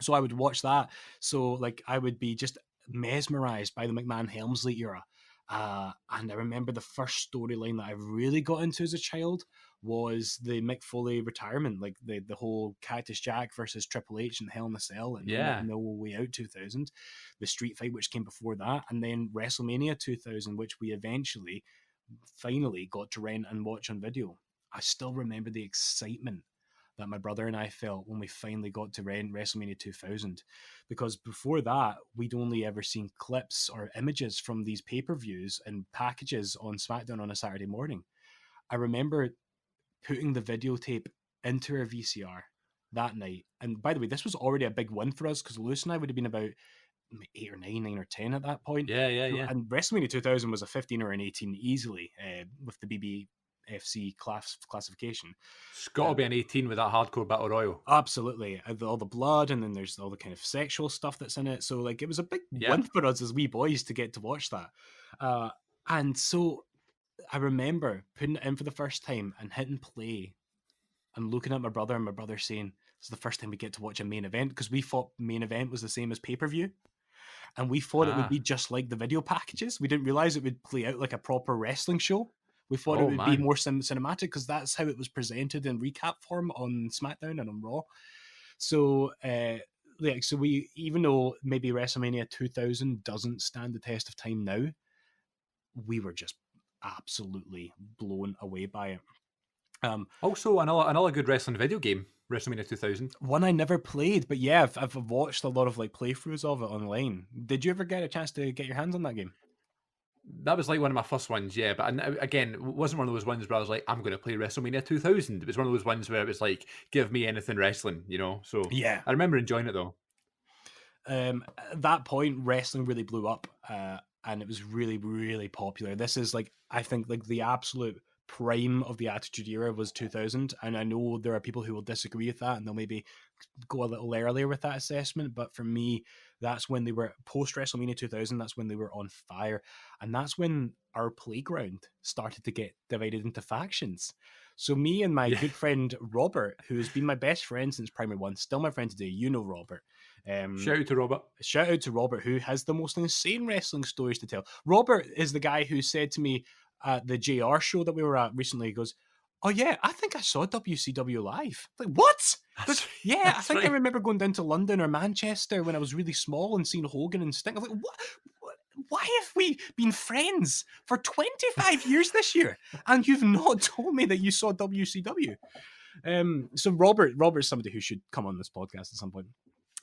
So I would watch that. So like I would be just mesmerized by the McMahon Helmsley era. And I remember the first storyline that I really got into as a child was the Mick Foley retirement, like the whole Cactus Jack versus Triple H and Hell in a Cell and No Way Out 2000, the street fight which came before that, and then WrestleMania 2000, which we eventually finally got to rent and watch on video. I still remember the excitement that my brother and I felt when we finally got to rent WrestleMania 2000, because before that we'd only ever seen clips or images from these pay-per-views and packages on SmackDown on a Saturday morning. I remember putting the videotape into our VCR that night, and by the way, this was already a big win for us because Lewis and I would have been about 8 or 9 or 10 at that point. And WrestleMania 2000 was a 15 or an 18 easily with the BBFC classification. It's got to be an 18 with that hardcore battle royal. Absolutely. All the blood, and then there's all the kind of sexual stuff that's in it. So like it was a big win for us as wee boys to get to watch that. And so I remember putting it in for the first time and hitting play and looking at my brother, and my brother saying, "This is the first time we get to watch a main event," because we thought main event was the same as pay-per-view. And we thought it would be just like the video packages. We didn't realize it would play out like a proper wrestling show. We thought it would be more cinematic because that's how it was presented in recap form on SmackDown and on Raw. So, so we, even though maybe WrestleMania 2000 doesn't stand the test of time now, we were just absolutely blown away by it. Also, another good wrestling video game, WrestleMania 2000. One I never played, but yeah, I've watched a lot of like playthroughs of it online. Did you ever get a chance to get your hands on that game? That was like one of my first ones, yeah. But again, it wasn't one of those ones where I was like, I'm going to play WrestleMania 2000. It was one of those ones where it was like, give me anything wrestling, So yeah, I remember enjoying it though. At that point, wrestling really blew up, and it was really, really popular. This is like, I think, like the absolute prime of the Attitude Era was 2000, and I know there are people who will disagree with that, and they'll maybe go a little earlier with that assessment, but for me, that's when they were post WrestleMania 2000. That's when they were on fire, and that's when our playground started to get divided into factions. So me and my good friend Robert, who has been my best friend since primary one, still my friend today, Robert. Shout out to Robert. Shout out to Robert, who has the most insane wrestling stories to tell. Robert is the guy who said to me at the JR show that we were at recently, he goes, "Oh yeah, I think I saw WCW live." Like, what? I think I remember going down to London or Manchester when I was really small and seeing Hogan and Sting. I was like, what? Why have we been friends for 25 years this year and you've not told me that you saw WCW? So Robert's somebody who should come on this podcast at some point.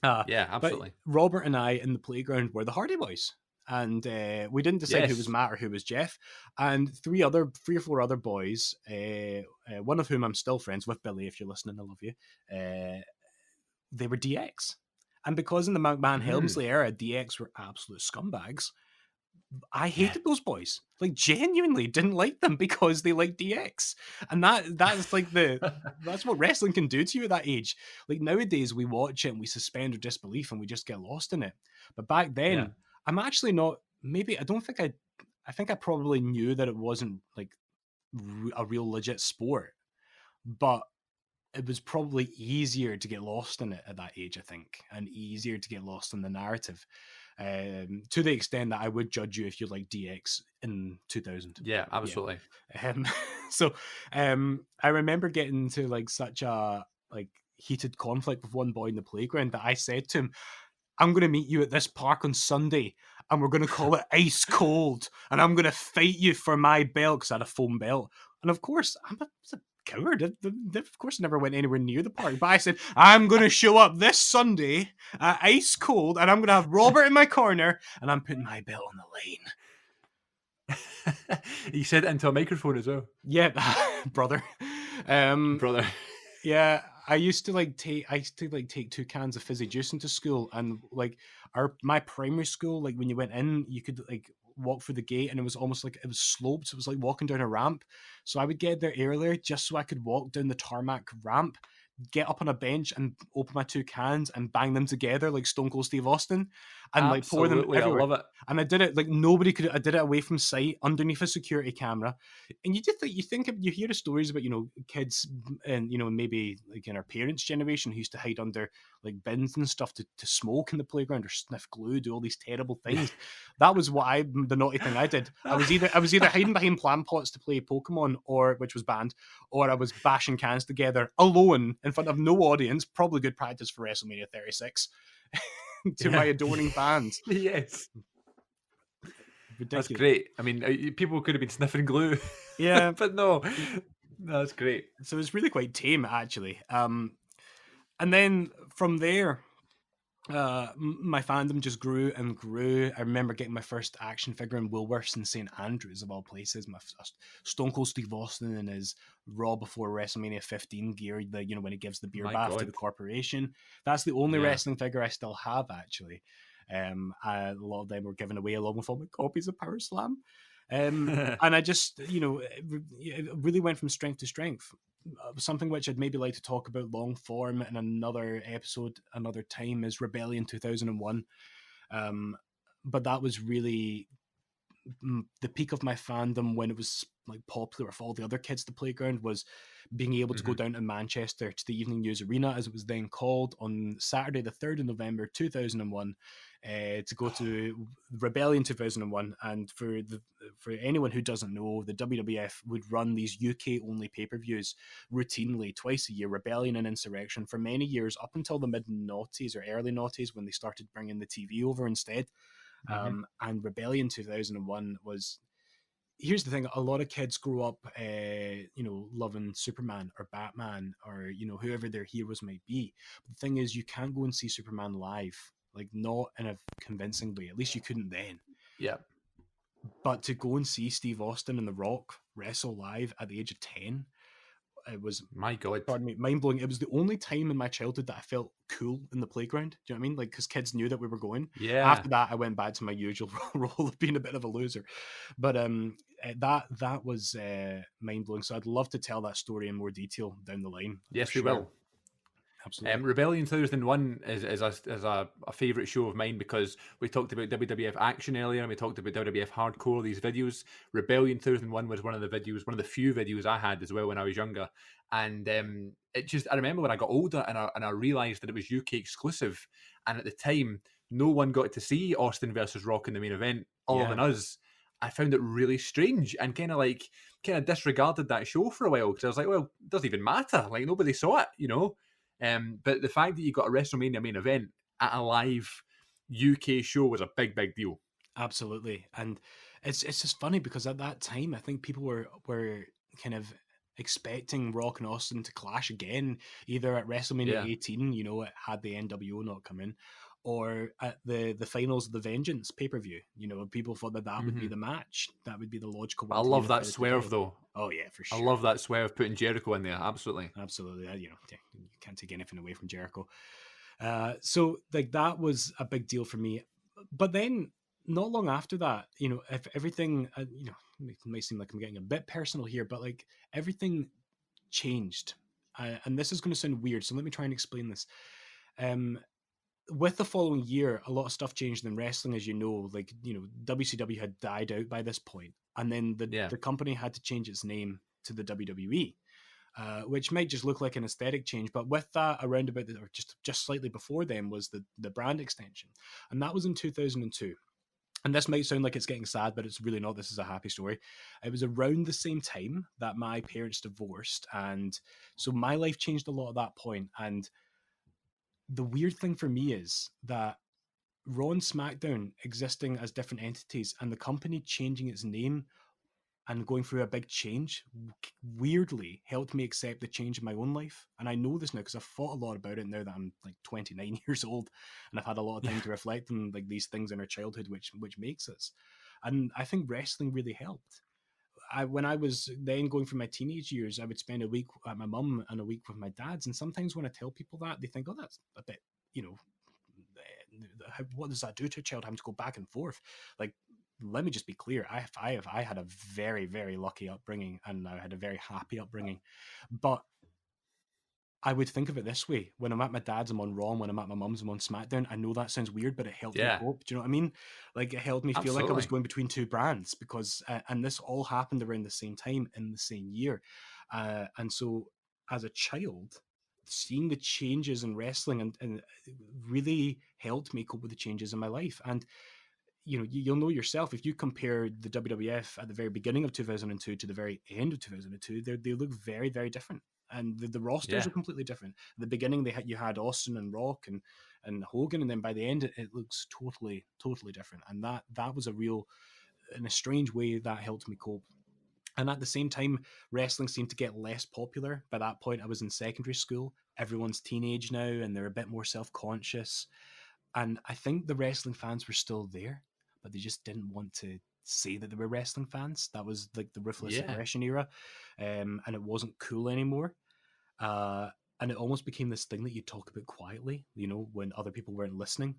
Yeah, absolutely. Robert and I in the playground were the Hardy Boys. And we didn't decide who was Matt or who was Jeff. And three or four other boys, one of whom I'm still friends with, Billy, if you're listening, I love you. They were DX. And because in the McMahon Helmsley era, DX were absolute scumbags, I hated those boys. Like, genuinely didn't like them because they liked DX. And that's like that's what wrestling can do to you at that age. Like, nowadays we watch it and we suspend our disbelief and we just get lost in it. But back then, I'm actually not, I think I probably knew that it wasn't like a real legit sport, but it was probably easier to get lost in it at that age, I think, and easier to get lost in the narrative, to the extent that I would judge you if you like DX in 2000. Yeah, absolutely. I remember getting into like such a like heated conflict with one boy in the playground that I said to him, "I'm going to meet you at this park on Sunday and we're going to call it Ice Cold and I'm going to fight you for my belt," because I had a foam belt. And of course, I'm a coward. Of course, I never went anywhere near the park. But I said, I'm going to show up this Sunday, ice cold, and I'm going to have Robert in my corner, and I'm putting my belt on the line. You said it into a microphone as well. Yeah, brother. Brother. Yeah, I used to take 2 cans of fizzy juice into school, and like my primary school, like when you went in, you could like walk through the gate, and it was almost like it was sloped. It was like walking down a ramp. So I would get there earlier just so I could walk down the tarmac ramp, get up on a bench, and open my 2 cans and bang them together like Stone Cold Steve Austin, and like pour them Absolutely, everywhere. I love it. And I did it like nobody could. I did it away from sight, underneath a security camera. And you hear the stories about kids and maybe like in our parents' generation who used to hide under like bins and stuff to smoke in the playground or sniff glue, do all these terrible things. That was the naughty thing I did. I was either hiding behind plant pots to play Pokemon, which was banned, or I was bashing cans together alone in front of no audience. Probably good practice for WrestleMania 36. To my adoring fans. Yes. Ridiculous. That's great. I mean, people could have been sniffing glue. Yeah. But no, that's great. So it's really quite tame, actually. And then from there, my fandom just grew and grew. I remember getting my first action figure in Woolworths in St. Andrews, of all places. My first Stone Cold Steve Austin in his Raw before WrestleMania 15 gear, when he gives the beer bath to the corporation. That's the only wrestling figure I still have, actually. A lot of them were given away along with all my copies of Power Slam. And I just, it really went from strength to strength. Something which I'd maybe like to talk about long form in another episode, another time, is Rebellion 2001. But that was really the peak of my fandom when it was like popular for all the other kids. The playground was being able to go down to Manchester to the Evening News Arena, as it was then called, on Saturday the 3rd of November 2001 to go to Rebellion 2001. And for anyone who doesn't know, the WWF would run these UK only pay-per-views routinely twice a year, Rebellion and Insurrection, for many years up until the mid-noughties or early noughties, when they started bringing the TV over instead. And Rebellion 2001 was, here's the thing, a lot of kids grow up loving Superman or Batman or whoever their heroes might be. But the thing is, you can't go and see Superman live, like not in a convincing way. At least you couldn't then. Yeah. But to go and see Steve Austin and The Rock wrestle live at the age of 10, it was, my God, pardon me, mind-blowing. It was the only time in my childhood that I felt cool in the playground. Do you know what I mean? Like, because kids knew that we were going. Yeah. After that, I went back to my usual role of being a bit of a loser. But that was mind-blowing. So I'd love to tell that story in more detail down the line. Yes, we will. Absolutely. Rebellion 2001 is a favourite show of mine, because we talked about WWF Action earlier and we talked about WWF Hardcore, these videos. Rebellion 2001 was one of the few videos I had as well when I was younger. And I remember when I got older and I realised that it was UK exclusive. And at the time, no one got to see Austin versus Rock in the main event other than us. I found it really strange and kind of disregarded that show for a while, because I was like, well, it doesn't even matter. Like, nobody saw it, But the fact that you got a WrestleMania main event at a live UK show was a big, big deal. Absolutely. And it's just funny because at that time, I think people were kind of expecting Rock and Austin to clash again, either at WrestleMania 18, had the NWO not come in, or at the finals of the Vengeance pay-per-view. People thought that would be the match. That would be the logical one. I love that swerve, though. Oh, yeah, for sure. I love that swerve, putting Jericho in there. Absolutely. Absolutely. You can't take anything away from Jericho. So, like, that was a big deal for me. But then, not long after that, if everything, it might seem like I'm getting a bit personal here, but, like, everything changed. And this is going to sound weird, so let me try and explain this. With the following year, a lot of stuff changed in wrestling, as you know. Like, WCW had died out by this point, and then the company had to change its name to the WWE, which might just look like an aesthetic change. But with that, around about or just slightly before then, was the brand extension, and that was in 2002. And this might sound like it's getting sad, but it's really not. This is a happy story. It was around the same time that my parents divorced, and so my life changed a lot at that point. And the weird thing for me is that Raw and SmackDown existing as different entities and the company changing its name and going through a big change weirdly helped me accept the change in my own life. And I know this now because I've thought a lot about it now that I'm like 29 years old, and I've had a lot of time to reflect on like these things in our childhood, which makes us. And I think wrestling really helped. When I was then going through my teenage years, I would spend a week at my mum and a week with my dad's. And sometimes when I tell people that, they think, oh, that's a bit, what does that do to a child having to go back and forth? Like, let me just be clear. I had a very, very lucky upbringing, and I had a very happy upbringing. But I would think of it this way: when I'm at my dad's, I'm on Raw. And when I'm at my mum's, I'm on SmackDown. I know that sounds weird, but it helped me cope. Do you know what I mean? Like, it helped me feel like I was going between two brands because, and this all happened around the same time in the same year. And so, as a child, seeing the changes in wrestling and really helped me cope with the changes in my life. And you'll know yourself, if you compare the WWF at the very beginning of 2002 to the very end of 2002, they look very, very different. And the rosters are completely different. At the beginning, you had Austin and Rock and Hogan, and then by the end, it looks totally, totally different. And that was in a strange way, that helped me cope. And at the same time, wrestling seemed to get less popular. By that point, I was in secondary school. Everyone's teenage now, and they're a bit more self-conscious. And I think the wrestling fans were still there, but they just didn't want to say that they were wrestling fans. That was like the Ruthless Aggression era, and it wasn't cool anymore. And it almost became this thing that you talk about quietly, when other people weren't listening.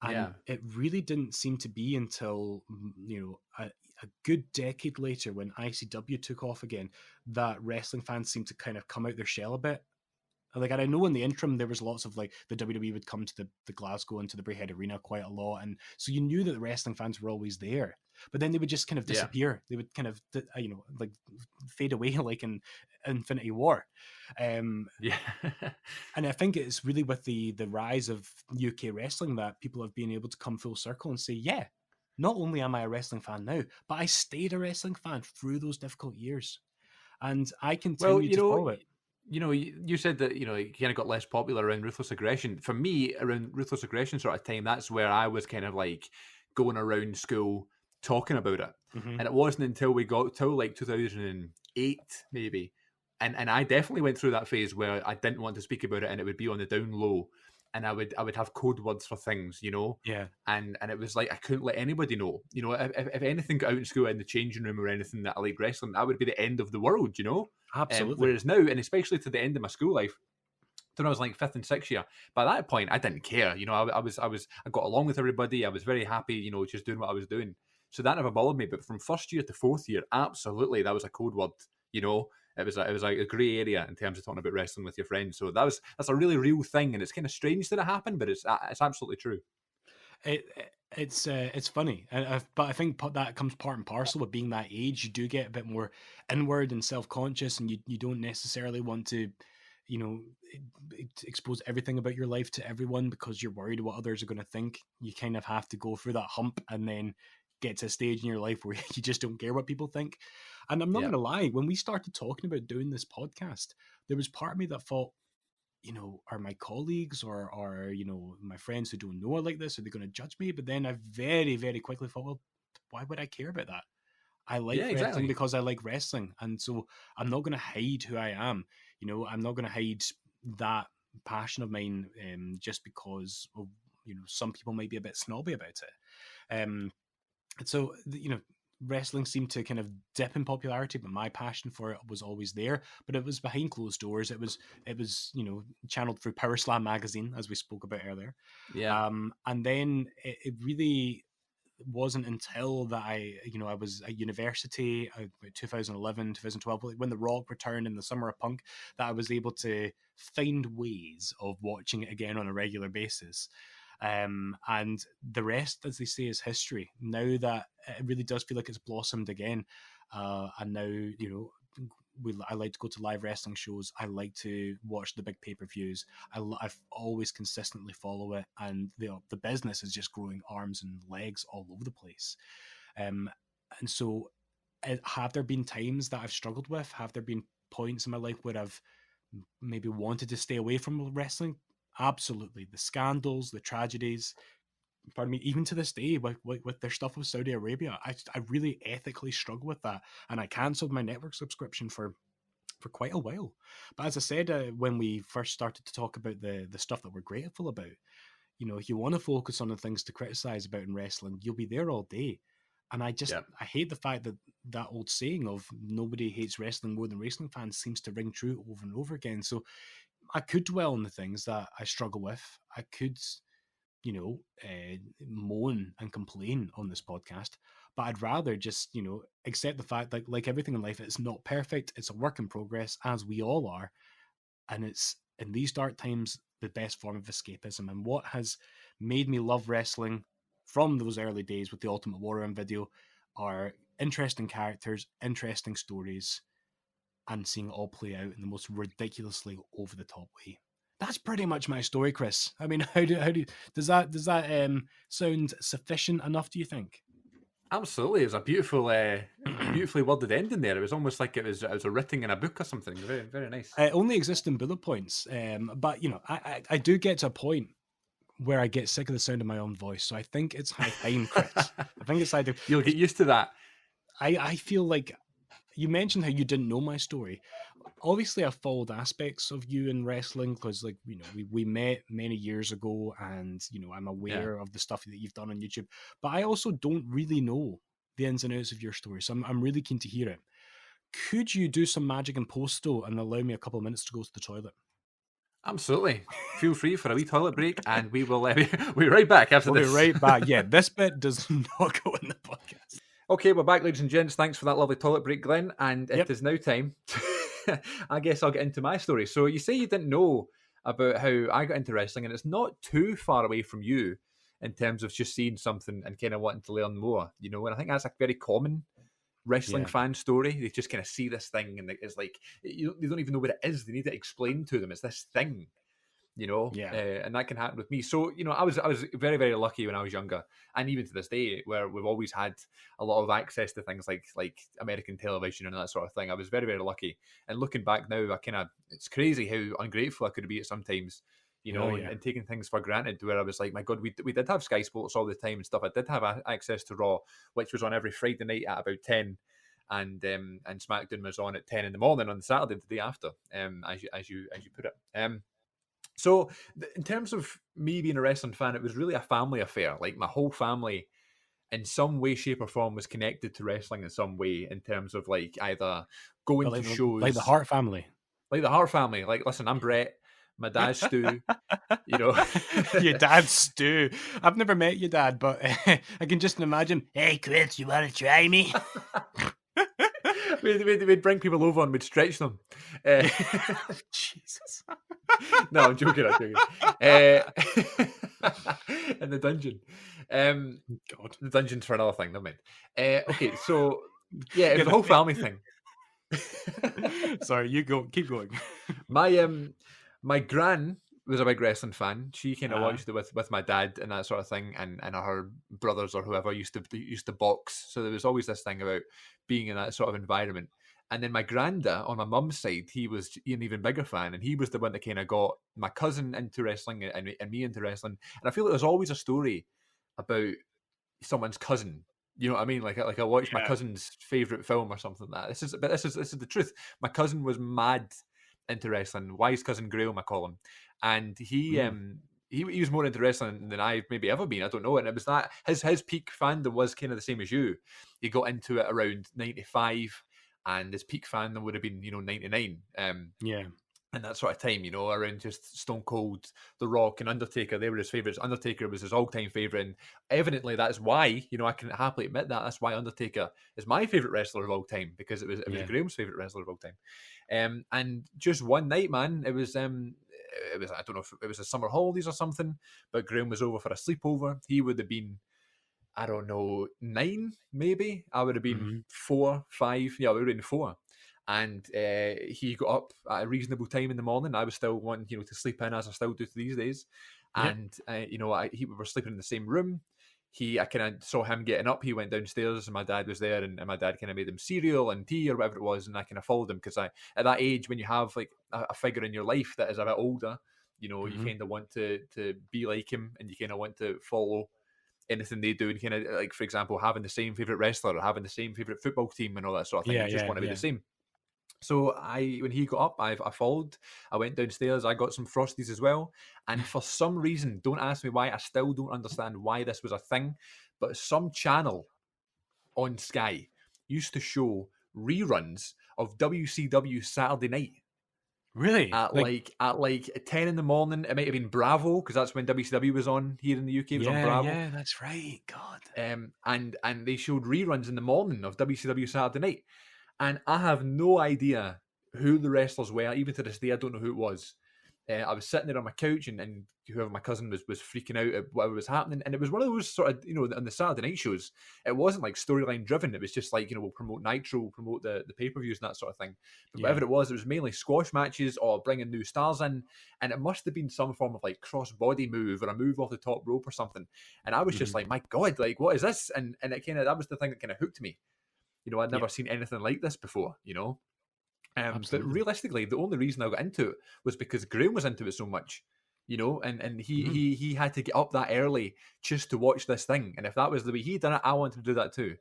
And it really didn't seem to be until, a good decade later, when ICW took off again, that wrestling fans seemed to kind of come out their shell a bit. Like, and I know in the interim there was lots of like the WWE would come to the Glasgow and to the Braehead Arena quite a lot, and so you knew that the wrestling fans were always there, but then they would just kind of disappear. They would kind of like fade away like in Infinity War. And I think it's really with the rise of UK wrestling that people have been able to come full circle and say, yeah, not only am I a wrestling fan now, but I stayed a wrestling fan through those difficult years, and I continue to follow it. You said that, it kind of got less popular around Ruthless Aggression. For me, around Ruthless Aggression sort of time, that's where I was kind of like going around school talking about it. And it wasn't until we got till like 2008, maybe. And I definitely went through that phase where I didn't want to speak about it, and it would be on the down low. And I would have code words for things, and it was like I couldn't let anybody know. If anything got out in school in the changing room or anything that I liked wrestling, that would be the end of the world, Absolutely. Whereas now, and especially to the end of my school life, when I was like 5th and 6th year, by that point I didn't care. I got along with everybody. I was very happy, just doing what I was doing. So that never bothered me. But from 1st year to 4th year, absolutely, that was a code word. It was like a grey area in terms of talking about wrestling with your friends. So that's a really real thing, and it's kind of strange that it happened, but it's absolutely true. It's funny, but I think that comes part and parcel with being that age. You do get a bit more inward and self-conscious, and you don't necessarily want to, expose everything about your life to everyone because you're worried what others are going to think. You kind of have to go through that hump and then get to a stage in your life where you just don't care what people think. And I'm not going to lie, when we started talking about doing this podcast, there was part of me that thought, are my colleagues or my friends who don't know like this, are they going to judge me? But then I very, very quickly thought, well, why would I care about that? I like wrestling because I like wrestling. And so I'm not going to hide who I am. I'm not going to hide that passion of mine just because, some people might be a bit snobby about it. So, wrestling seemed to kind of dip in popularity, but my passion for it was always there. But it was behind closed doors. It was channeled through Power Slam magazine, as we spoke about earlier. And then it really wasn't until that I was at university, 2011, 2012, when The Rock returned in the Summer of Punk, that I was able to find ways of watching it again on a regular basis. And the rest, as they say, is history. Now that it really does feel like it's blossomed again, and now I like to go to live wrestling shows. I like to watch the big pay-per-views. I've always consistently follow it, and the business is just growing arms and legs all over the place. And so, have there been times that I've struggled with? Have there been points in my life where I've maybe wanted to stay away from wrestling? Absolutely. The scandals, the tragedies, pardon me, even to this day, with their stuff with Saudi Arabia, I really ethically struggle with that, and I cancelled my network subscription for quite a while. But as I said, when we first started to talk about the stuff that we're grateful about, if you want to focus on the things to criticize about in wrestling, you'll be there all day. And I hate the fact that old saying of nobody hates wrestling more than wrestling fans seems to ring true over and over again. So I could dwell on the things that I struggle with. I could, moan and complain on this podcast, but I'd rather just, accept the fact that, like everything in life, it's not perfect. It's a work in progress, as we all are. And it's in these dark times the best form of escapism. And what has made me love wrestling from those early days with the Ultimate Warrior video are interesting characters, interesting stories, and seeing it all play out in the most ridiculously over the top way. That's pretty much my story, Chris. I mean, how do does that sound sufficient enough, do you think? Absolutely, it was a beautiful, beautifully worded ending there. It was almost like it was a writing in a book or something. Very, very nice. It only exists in bullet points, but I do get to a point where I get sick of the sound of my own voice. So I think it's high time, Chris. I think it's high time. You'll get used to that. I feel like you mentioned how you didn't know my story. Obviously, I've followed aspects of you in wrestling because, we met many years ago, and I'm aware of the stuff that you've done on YouTube. But I also don't really know the ins and outs of your story, so I'm really keen to hear it. Could you do some magic in post though, and allow me a couple of minutes to go to the toilet? Absolutely. Feel free for a wee toilet break, and we will we're right back after this. We'll be right back. Yeah, this bit does not go in the podcast. Okay, we're back, ladies and gents. Thanks for that lovely toilet break, Glenn. And it is now time. I guess I'll get into my story. So you say you didn't know about how I got into wrestling, and it's not too far away from you in terms of just seeing something and kind of wanting to learn more, and I think that's a very common wrestling fan story. They just kind of see this thing, and it's like they don't even know what it is. They need to explain to them it's this thing, and that can happen with me. So I was very, very lucky when I was younger, and even to this day, where we've always had a lot of access to things like American television and that sort of thing. I was very, very lucky, and looking back now, it's crazy how ungrateful I could be at sometimes, and taking things for granted. Where I was like, my God, we did have Sky Sports all the time and stuff. I did have access to Raw, which was on every Friday night at about 10. And SmackDown was on at 10 in the morning on the Saturday, the day after, as you put it. So in terms of me being a wrestling fan, it was really a family affair. Like my whole family, in some way, shape, or form, was connected to wrestling in some way. In terms of either going to shows, like the Hart family, Like, listen, I'm Brett. My dad's Stu. Your dad's Stu. I've never met your dad, but I can just imagine. Hey, Chris, you want to try me? We'd bring people over and we'd stretch them. Jesus. No, I'm joking. In the dungeon. God. The dungeon's for another thing, never mind. Okay, so yeah, it was a whole family thing. Sorry, you go. Keep going. My gran was a big wrestling fan. She kind of watched it with my dad and that sort of thing, and her brothers or whoever used to box. So there was always this thing about being in that sort of environment. And then my granda on my mum's side, he was an even bigger fan, and he was the one that kind of got my cousin into wrestling and me into wrestling. And I feel like there's always a story about someone's cousin. You know what I mean? Like I watched my cousin's favorite film or something like that. This is the truth. My cousin was mad into wrestling. Wise cousin Graham, I call him, and he was more into wrestling than I've maybe ever been. I don't know, and it was that his peak fandom was kind of the same as you. He got into it around 95, and his peak fandom would have been 99. And that sort of time, around just Stone Cold, The Rock, and Undertaker. They were his favourites. Undertaker was his all-time favourite, and evidently that's why, I can happily admit that. That's why Undertaker is my favourite wrestler of all time, because it was Graham's favourite wrestler of all time. And just one night, man, it was I don't know if it was a summer holidays or something, but Graham was over for a sleepover. He would have been, I don't know, 9 maybe. I would have been 4, 5. Yeah, we would have been 4. And he got up at a reasonable time in the morning. I was still wanting, to sleep in, as I still do these days. And we were sleeping in the same room. I kind of saw him getting up. He went downstairs, and my dad was there, and my dad kind of made him cereal and tea or whatever it was, and I kind of followed him because at that age, when you have like a figure in your life that is a bit older, you kind of want to be like him, and you kind of want to follow anything they do, and kind of like, for example, having the same favorite wrestler or having the same favorite football team and all that sort of thing. Yeah, You just yeah, want to be yeah. the same. So when he got up, I followed. I went downstairs. I got some Frosties as well. And for some reason, don't ask me why. I still don't understand why this was a thing. But some channel on Sky used to show reruns of WCW Saturday Night Really? at like 10 in the morning. It might have been Bravo, because that's when WCW was on here in the UK. It was on Bravo. Yeah, that's right. God. And they showed reruns in the morning of WCW Saturday Night. And I have no idea who the wrestlers were. Even to this day, I don't know who it was. I was sitting there on my couch, and whoever my cousin was freaking out at whatever was happening. And it was one of those sort of, on the Saturday night shows, it wasn't like storyline driven. It was just like, we'll promote Nitro, we'll promote the pay-per-views and that sort of thing. But whatever it was mainly squash matches or bringing new stars in. And it must have been some form of like cross-body move or a move off the top rope or something. And I was just like, my God, like, what is this? And it that was the thing that kind of hooked me. I'd never seen anything like this before, But realistically, the only reason I got into it was because Graham was into it so much, and he had to get up that early just to watch this thing. And if that was the way he done it, I wanted to do that too.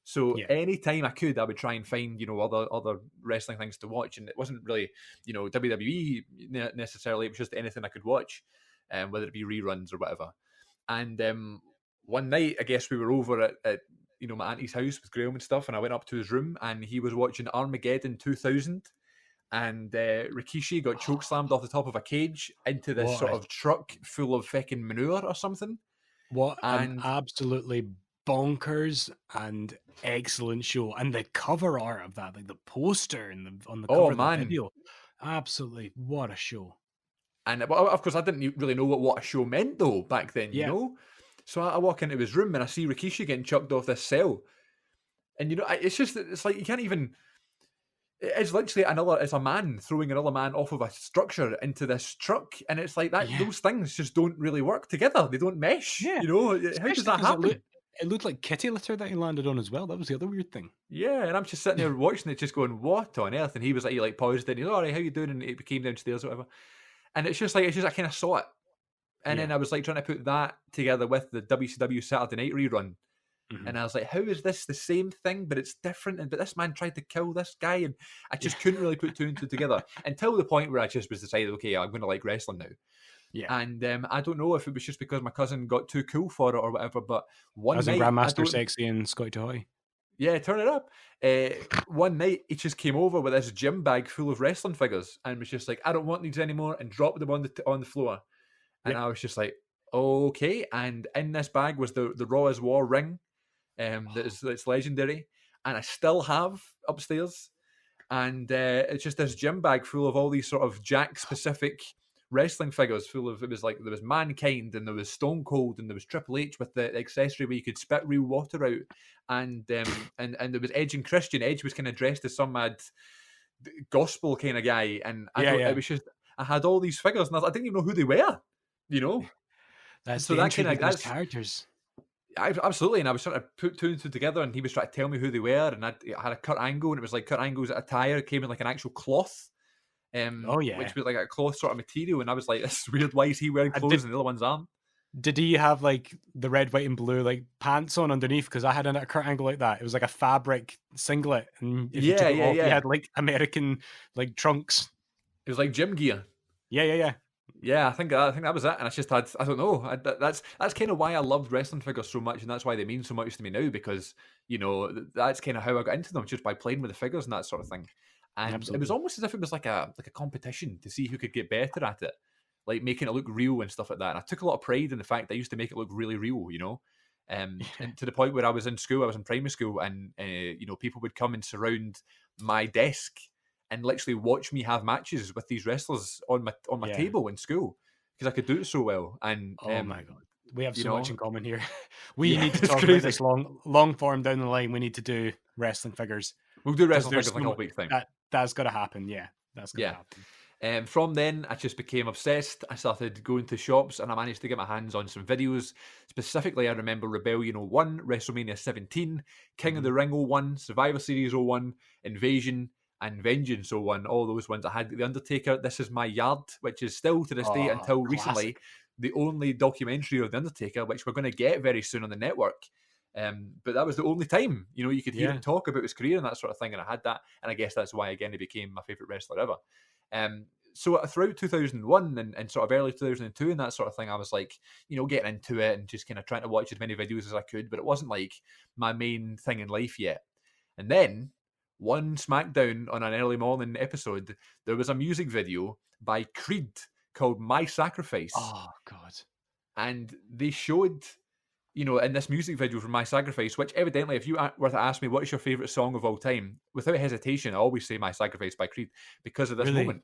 So anytime I could, I would try and find, other wrestling things to watch. And it wasn't really, WWE necessarily. It was just anything I could watch, whether it be reruns or whatever. And one night, I guess we were over at my auntie's house with Graham and stuff, and I went up to his room, and he was watching Armageddon 2000, and Rikishi got chokeslammed off the top of a cage into this sort of truck full of fucking manure or something. What an absolutely bonkers and excellent show. And the cover art of that, like the poster and on the cover of the video, absolutely, what a show. And of course, I didn't really know what a show meant though back then, you know? So I walk into his room and I see Rikishi getting chucked off this cell. And, it's like you can't even... It's literally it's a man throwing another man off of a structure into this truck. And it's like that. Those things just don't really work together. They don't mesh. Yeah. How does that happen? It looked like kitty litter that he landed on as well. That was the other weird thing. Yeah, and I'm just sitting there watching it, just going, what on earth? And he was like, he paused it and he's like, all right, how you doing? And he came downstairs or whatever. And I kind of saw it. And then I was like trying to put that together with the WCW Saturday Night rerun. And I was like, how is this the same thing, but it's different? But this man tried to kill this guy. And I just couldn't really put two and two together until the point where I just was decided, okay, I'm going to like wrestling now. Yeah. And I don't know if it was just because my cousin got too cool for it or whatever, but one night... Grandmaster Sexy and Scotty Toy. Yeah, turn it up. One night, he just came over with this gym bag full of wrestling figures and was just like, I don't want these anymore, and dropped them on the floor. And I was just like, okay. And in this bag was the Raw is War ring, that's legendary, and I still have upstairs. And it's just this gym bag full of all these sort of Jack specific wrestling figures. There was Mankind, and there was Stone Cold, and there was Triple H with the accessory where you could spit real water out, and there was Edge and Christian. Edge was kind of dressed as some mad gospel kind of guy, and it was just, I had all these figures, and I didn't even know who they were. That's so that kind of those characters. Absolutely, and I was trying to put two and two together, and he was trying to tell me who they were, and I had a Kurt Angle, and it was like Kurt Angle's attire came in like an actual cloth, which was like a cloth sort of material, and I was like, this is weird. Why is he wearing clothes and the other ones aren't? Did he have like the red, white, and blue like pants on underneath? Because I had a Kurt Angle like that. It was like a fabric singlet, and if you took it off, he had like American like trunks. It was like gym gear. Yeah, I think that was it, and I just had, I don't know, that's kind of why I loved wrestling figures so much, and that's why they mean so much to me now, because that's kind of how I got into them, just by playing with the figures and that sort of thing. And it was almost as if it was like a competition to see who could get better at it, like making it look real and stuff like that. And I took a lot of pride in the fact that I used to make it look really real, and to the point where I was in primary school, and people would come and surround my desk and literally watch me have matches with these wrestlers on my table in school, because I could do it so well. And oh my God, we have so much in common here. We need to talk about this long form down the line. We need to do wrestling figures. We'll do wrestling figures like a week thing. That's got to happen. Yeah, that's got to happen. From then, I just became obsessed. I started going to shops, and I managed to get my hands on some videos. Specifically, I remember Rebellion 01, WrestleMania 17, King of the Ring 01, Survivor Series 01, Invasion, and Vengeance 01, all those ones. I had The Undertaker, This Is My Yard, which is still to this day, until recently, the only documentary of The Undertaker, which we're going to get very soon on the network. But that was the only time, you could hear him talk about his career and that sort of thing. And I had that. And I guess that's why, again, he became my favourite wrestler ever. So throughout 2001 and sort of early 2002 and that sort of thing, I was like, getting into it and just kind of trying to watch as many videos as I could. But it wasn't like my main thing in life yet. And then one SmackDown on an early morning episode, there was a music video by Creed called My Sacrifice. Oh, God. And they showed, in this music video for My Sacrifice, which evidently, if you were to ask me what is your favourite song of all time, without hesitation, I always say My Sacrifice by Creed because of this moment.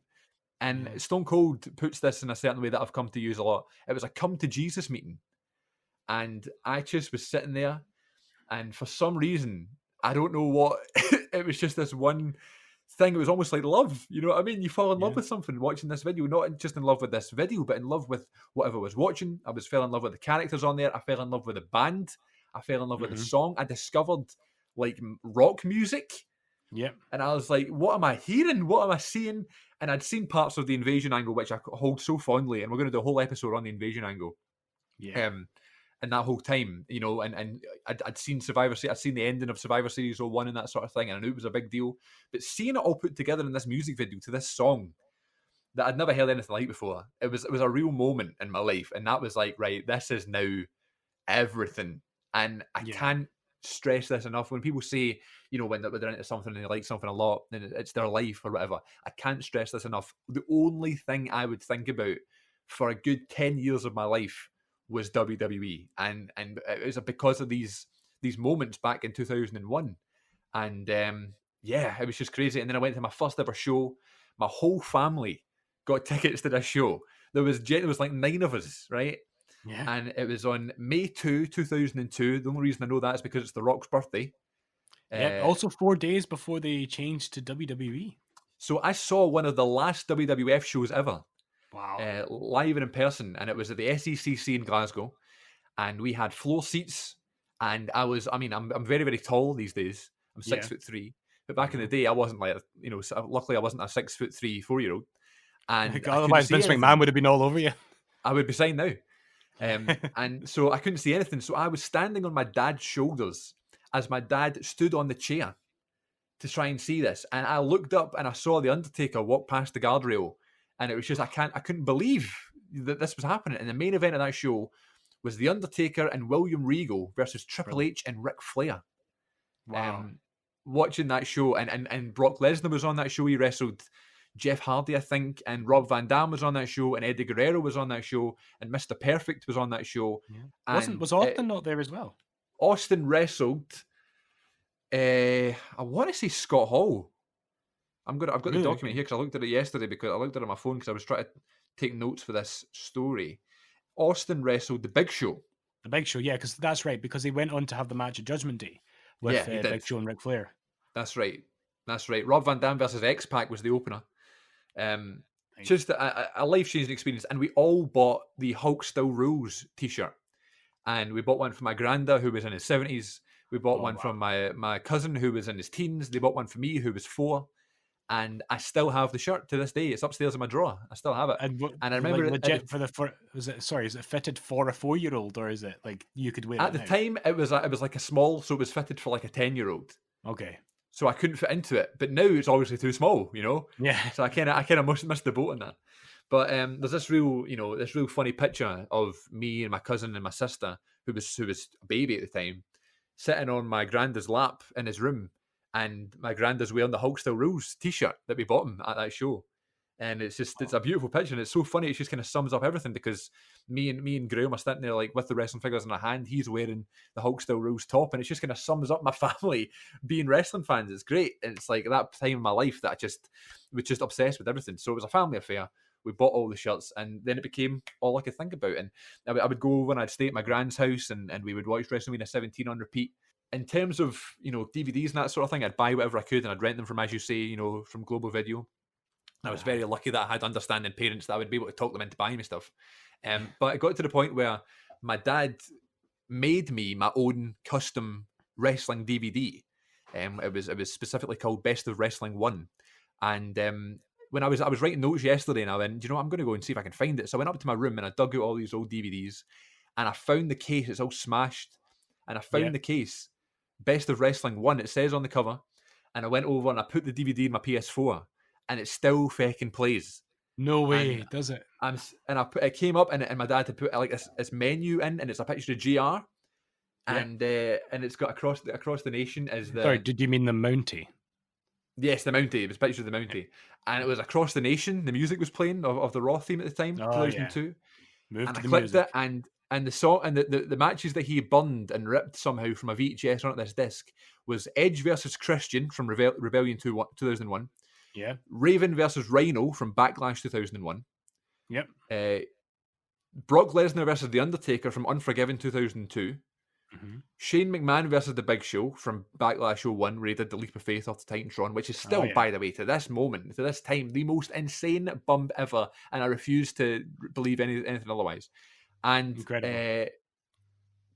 And Stone Cold puts this in a certain way that I've come to use a lot. It was a come to Jesus meeting. And I just was sitting there, and for some reason, I don't know what, it was just this one thing. It was almost like love. You know what I mean? You fall in love with something watching this video, not just in love with this video, but in love with whatever I was watching. I fell in love with the characters on there. I fell in love with the band. I fell in love with the song. I discovered like rock music. Yep. And I was like, what am I hearing? What am I seeing? And I'd seen parts of the Invasion angle, which I hold so fondly. And we're going to do a whole episode on the Invasion angle. Yeah. And that whole time, and I'd seen Survivor Series, I'd seen the ending of Survivor Series 01 and that sort of thing, and I knew it was a big deal. But seeing it all put together in this music video to this song that I'd never heard anything like before, it was a real moment in my life. And that was like, right, this is now everything. And I can't stress this enough. When people say, when they're into something and they like something a lot, then it's their life or whatever, I can't stress this enough. The only thing I would think about for a good 10 years of my life was WWE, and it was because of these moments back in 2001, and it was just crazy. And then I went to my first ever show. My whole family got tickets to this show. There was like 9 of us, right? Yeah. And it was on May 2, 2002. The only reason I know that is because it's The Rock's birthday. Yeah. Also 4 days before they changed to WWE. So I saw one of the last WWF shows ever. Wow. Live and in person, and it was at the SECC in Glasgow, and we had floor seats. And I'm very, very tall these days. I'm 6'3", but back in the day I wasn't like luckily I wasn't a 6'3" 4-year-old. And otherwise Vince McMahon would have been all over you. I would be signed now. And so I couldn't see anything. So I was standing on my dad's shoulders as my dad stood on the chair to try and see this. And I looked up and I saw The Undertaker walk past the guardrail. And it was just, I couldn't believe that this was happening. And the main event of that show was The Undertaker and William Regal versus Triple H and Ric Flair. Wow. Watching that show, and Brock Lesnar was on that show. He wrestled Jeff Hardy, I think, and Rob Van Dam was on that show, and Eddie Guerrero was on that show, and Mr. Perfect was on that show. Yeah. Was Austin not there as well? Austin wrestled, I want to say Scott Hall. I've got the document here because I looked at it yesterday, because I looked at it on my phone because I was trying to take notes for this story. Austin wrestled the Big Show. The Big Show, yeah, because that's right, because he went on to have the match at Judgment Day with Big Show and Ric Flair. That's right. Rob Van Dam versus X-Pac was the opener. Just a life-changing experience. And we all bought the Hulk Still Rules t-shirt. And we bought one for my granda, who was in his 70s. We bought one from my cousin, who was in his teens. They bought one for me, who was 4. And I still have the shirt to this day. It's upstairs in my drawer. I still have it. And I remember legit is it fitted for a 4-year-old, or is it like you could wear it at the time? It was like a small, so it was fitted for like a 10-year-old. Okay. So I couldn't fit into it, but now it's obviously too small, Yeah. So I kind of missed the boat on that. But there's this real funny picture of me and my cousin and my sister, who was a baby at the time, sitting on my granddad's lap in his room. And my granddad's wearing the Hulk Still Rules t-shirt that we bought him at that show. And it's a beautiful picture. And it's so funny. It just kind of sums up everything, because me and Graham are sitting there like with the wrestling figures in our hand. He's wearing the Hulk Still Rules top. And it just kind of sums up my family being wrestling fans. It's great. And it's like that time in my life that I was just obsessed with everything. So it was a family affair. We bought all the shirts, and then it became all I could think about. And I would go over and I'd stay at my grand's house, and we would watch WrestleMania 17 on repeat. In terms of, DVDs and that sort of thing, I'd buy whatever I could, and I'd rent them from, as you say, from Global Video. And I was very lucky that I had understanding parents that I would be able to talk them into buying me stuff. But it got to the point where my dad made me my own custom wrestling DVD. It was specifically called Best of Wrestling 1. And when I was writing notes yesterday, and I went, you know what, I'm going to go and see if I can find it. So I went up to my room and I dug out all these old DVDs, and I found the case. It's all smashed, and I found the case, Best of Wrestling 1. It says on the cover, and I went over and I put the DVD in my PS4, and it still fucking plays. No way, does it? It came up, and my dad had put like this menu in, and it's a picture of GR, and it's got across the nation as the. Sorry, did you mean the Mountie? Yes, the Mountie. It was a picture of the Mountie, and it was across the nation. The music was playing of the Raw theme at the time, 2002. Moved And to I the clicked music. it, and the song and the matches that he burned and ripped somehow from a VHS onto this disc was Edge versus Christian from Rebellion 2001. Yeah. Raven versus Rhino from Backlash 2001. Yep. Brock Lesnar versus The Undertaker from Unforgiven 2002. Mm-hmm. Shane McMahon versus The Big Show from Backlash 01, where he did the Leap of Faith off the Titantron, which is still, by the way, to this moment, to this time, the most insane bump ever, and I refuse to believe anything otherwise. And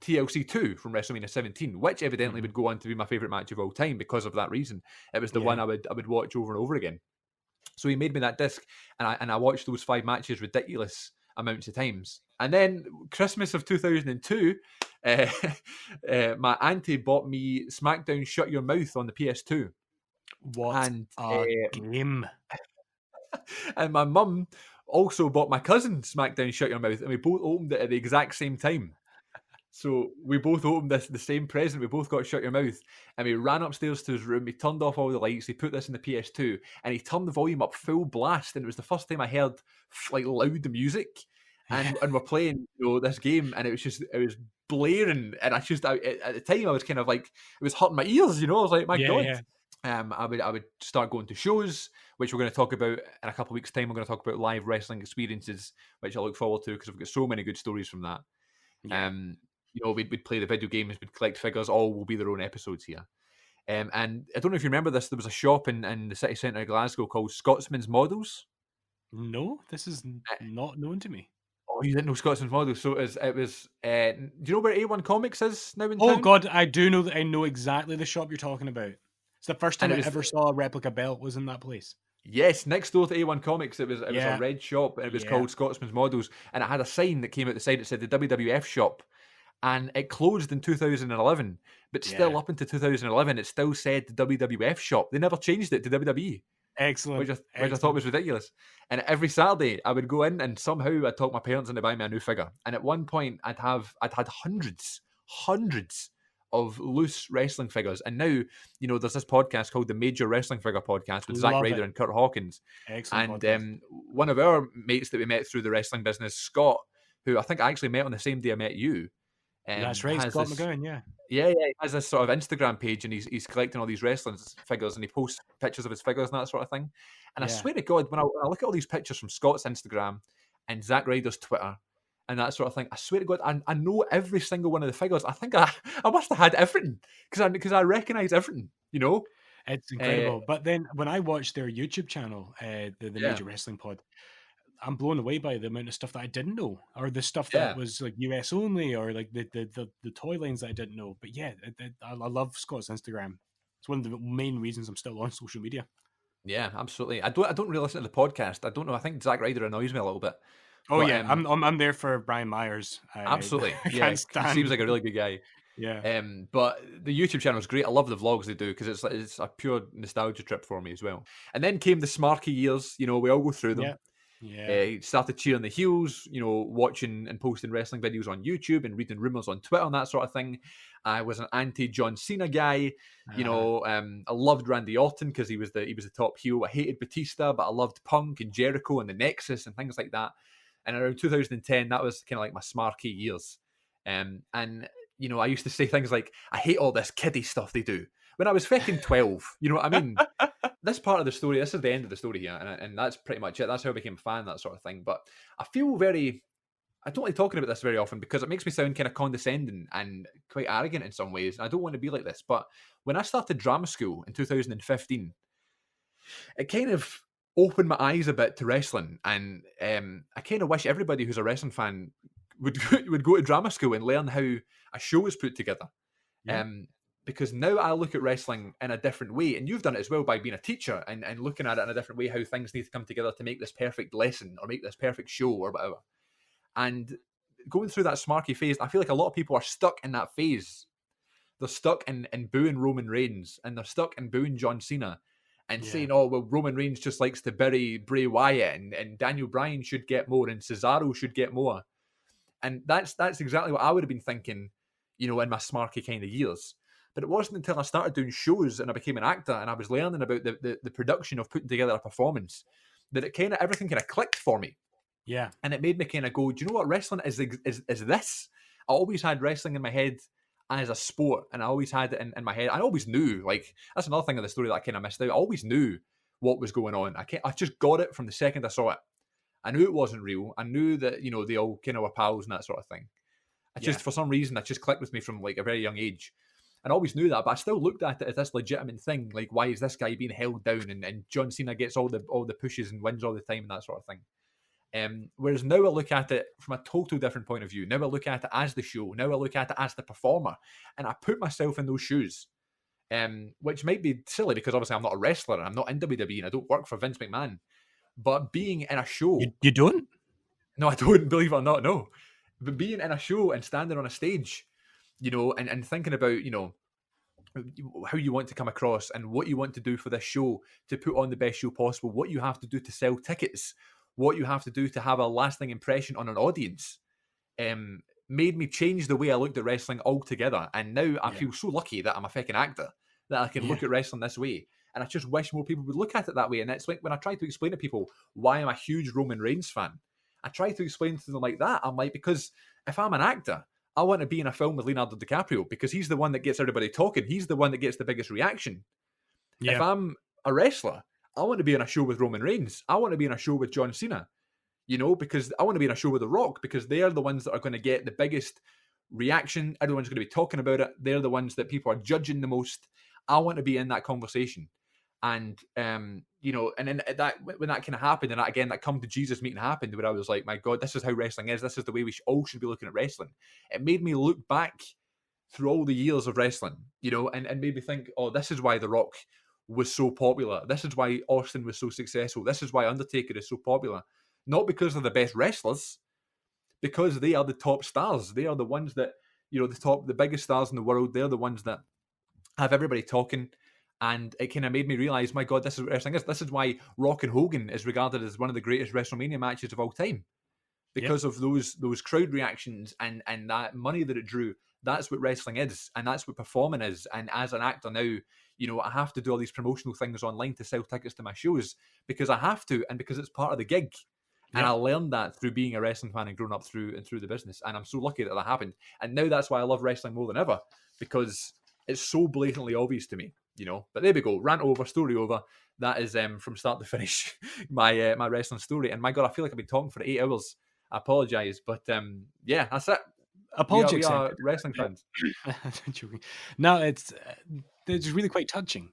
TLC 2 from WrestleMania 17, which evidently would go on to be my favourite match of all time because of that reason. It was the one I would watch over and over again. So he made me that disc, and I watched those 5 matches ridiculous amounts of times. And then Christmas of 2002, my auntie bought me SmackDown Shut Your Mouth on the PS2. What a game. And my mum also bought my cousin SmackDown Shut Your Mouth, and we both opened it at the exact same time. So we both opened the same present. We both got Shut Your Mouth, and we ran upstairs to his room. He turned off all the lights. He put this in the PS2, and he turned the volume up full blast. And it was the first time I heard like loud music. And we're playing, this game, and it was blaring. And at the time I was kind of like, it was hurting my ears. I was like, my God. Yeah. I would start going to shows, which we're going to talk about in a couple of weeks' time. We're going to talk about live wrestling experiences, which I look forward to because we've got so many good stories from that. Yeah. We'd play the video games, we'd collect figures. All will be their own episodes here. And I don't know if you remember this. There was a shop in the city centre of Glasgow called Scotsman's Models. No, this is not known to me. Oh, you didn't know Scotsman's Models? So it was. Do you know where A1 Comics is now in Oh town? God, I do know that. I know exactly the shop you're talking about. It's the first time I was ever saw a replica belt was in that place. Yes, next door to A1 Comics, it was Yeah. a red shop, and it was called Scotsman's Models, and it had a sign that came out the side that said the WWF shop, and it closed in 2011, but still up into 2011, it still said the WWF shop. They never changed it to WWE. Excellent. Which I thought was ridiculous. And every Saturday, I would go in, and somehow I'd talk my parents into buying me a new figure. And at one point, I'd had hundreds of loose wrestling figures. And now, there's this podcast called the Major Wrestling Figure Podcast with Zack Ryder and Kurt Hawkins. Excellent. And one of our mates that we met through the wrestling business, Scott, who I think I actually met on the same day I met you. That's right, Scott McGowan, yeah. Yeah, he has this sort of Instagram page, and he's collecting all these wrestling figures, and he posts pictures of his figures and that sort of thing. And I swear to God, when I look at all these pictures from Scott's Instagram and Zack Ryder's Twitter and that sort of thing, I swear to God, I know every single one of the figures. I think I must have had everything because I recognise everything, It's incredible. But then when I watched their YouTube channel, the Major Wrestling Pod, I'm blown away by the amount of stuff that I didn't know, or the stuff that was like US only, or like the toy lines that I didn't know. But yeah, I love Scott's Instagram. It's one of the main reasons I'm still on social media. Yeah, absolutely. I don't really listen to the podcast. I don't know. I think Zack Ryder annoys me a little bit. Oh, but, I'm there for Brian Myers. Absolutely. Yeah, he seems like a really good guy. Yeah. But the YouTube channel is great. I love the vlogs they do because it's a pure nostalgia trip for me as well. And then came the Smarky years. We all go through them. Yeah. Started cheering the heels, watching and posting wrestling videos on YouTube and reading rumors on Twitter and that sort of thing. I was an anti-John Cena guy. I loved Randy Orton because he was the top heel. I hated Batista, but I loved Punk and Jericho and the Nexus and things like that. And around 2010, that was kind of like my Smarky years. And I used to say things like, I hate all this kiddie stuff they do. When I was fucking 12, you know what I mean? This part of the story, this is the end of the story here, and that's pretty much it. That's how I became a fan, that sort of thing. But I don't like talking about this very often because it makes me sound kind of condescending and quite arrogant in some ways. And I don't want to be like this. But when I started drama school in 2015, it kind of opened my eyes a bit to wrestling. And I kind of wish everybody who's a wrestling fan would go to drama school and learn how a show is put together. Yeah. because now I look at wrestling in a different way, and you've done it as well by being a teacher and looking at it in a different way, how things need to come together to make this perfect lesson or make this perfect show or whatever. And going through that smarky phase, I feel like a lot of people are stuck in that phase. They're stuck in booing Roman Reigns, and they're stuck in booing John Cena and saying, oh, well, Roman Reigns just likes to bury Bray Wyatt, and Daniel Bryan should get more, and Cesaro should get more. And that's exactly what I would have been thinking, in my smarky kind of years. But it wasn't until I started doing shows and I became an actor and I was learning about the production of putting together a performance that everything kind of clicked for me. Yeah. And it made me kind of go, do you know what wrestling is this? I always had wrestling in my head as a sport, and I always had it in my head. I always knew, like, that's another thing of the story that I kind of missed out. I always knew what was going on. I just got it from the second I saw it. I knew it wasn't real. I knew that, they all kind of were pals and that sort of thing. For some reason, that just clicked with me from like a very young age. And I always knew that, but I still looked at it as this legitimate thing. Like, why is this guy being held down? And John Cena gets all the pushes and wins all the time and that sort of thing. Whereas now I look at it from a total different point of view. Now I look at it as the show. Now I look at it as the performer. And I put myself in those shoes. Which might be silly because obviously I'm not a wrestler and I'm not in WWE and I don't work for Vince McMahon. But being in a show... You don't? No, I don't, believe it or not, no. But being in a show and standing on a stage, and thinking about, how you want to come across and what you want to do for this show to put on the best show possible, what you have to do to sell tickets, what you have to do to have a lasting impression on an audience, made me change the way I looked at wrestling altogether. And now I feel so lucky that I'm a fucking actor, that I can look at wrestling this way. And I just wish more people would look at it that way. And it's like when I try to explain to people why I'm a huge Roman Reigns fan, I try to explain to them like that. I'm like, because if I'm an actor, I want to be in a film with Leonardo DiCaprio because he's the one that gets everybody talking. He's the one that gets the biggest reaction. Yeah. If I'm a wrestler, I want to be in a show with Roman Reigns. I want to be in a show with John Cena, because I want to be in a show with The Rock because they're the ones that are going to get the biggest reaction. Everyone's going to be talking about it. They're the ones that people are judging the most. I want to be in that conversation. And, and then when that kind of happened, and that come to Jesus meeting happened, where I was like, my God, this is how wrestling is. This is the way we all should be looking at wrestling. It made me look back through all the years of wrestling, and made me think, oh, this is why The Rock was so popular. This is why Austin was so successful. This is why Undertaker is so popular. Not because they're the best wrestlers, because they are the top stars. They are the ones that, the biggest stars in the world. They're the ones that have everybody talking. And it kind of made me realize, my God, this is what wrestling is. This is why Rock and Hogan is regarded as one of the greatest WrestleMania matches of all time. Because of those crowd reactions and that money that it drew. That's what wrestling is. And that's what performing is. And as an actor now, I have to do all these promotional things online to sell tickets to my shows because I have to and because it's part of the gig. And I learned that through being a wrestling fan and growing up through the business. And I'm so lucky that happened. And now that's why I love wrestling more than ever, because it's so blatantly obvious to me. But there we go. Rant over, story over. That is from start to finish my wrestling story. And my God, I feel like I've been talking for 8 hours. I apologise, but that's it. Apologies. We are wrestling fans. No, it's really quite touching,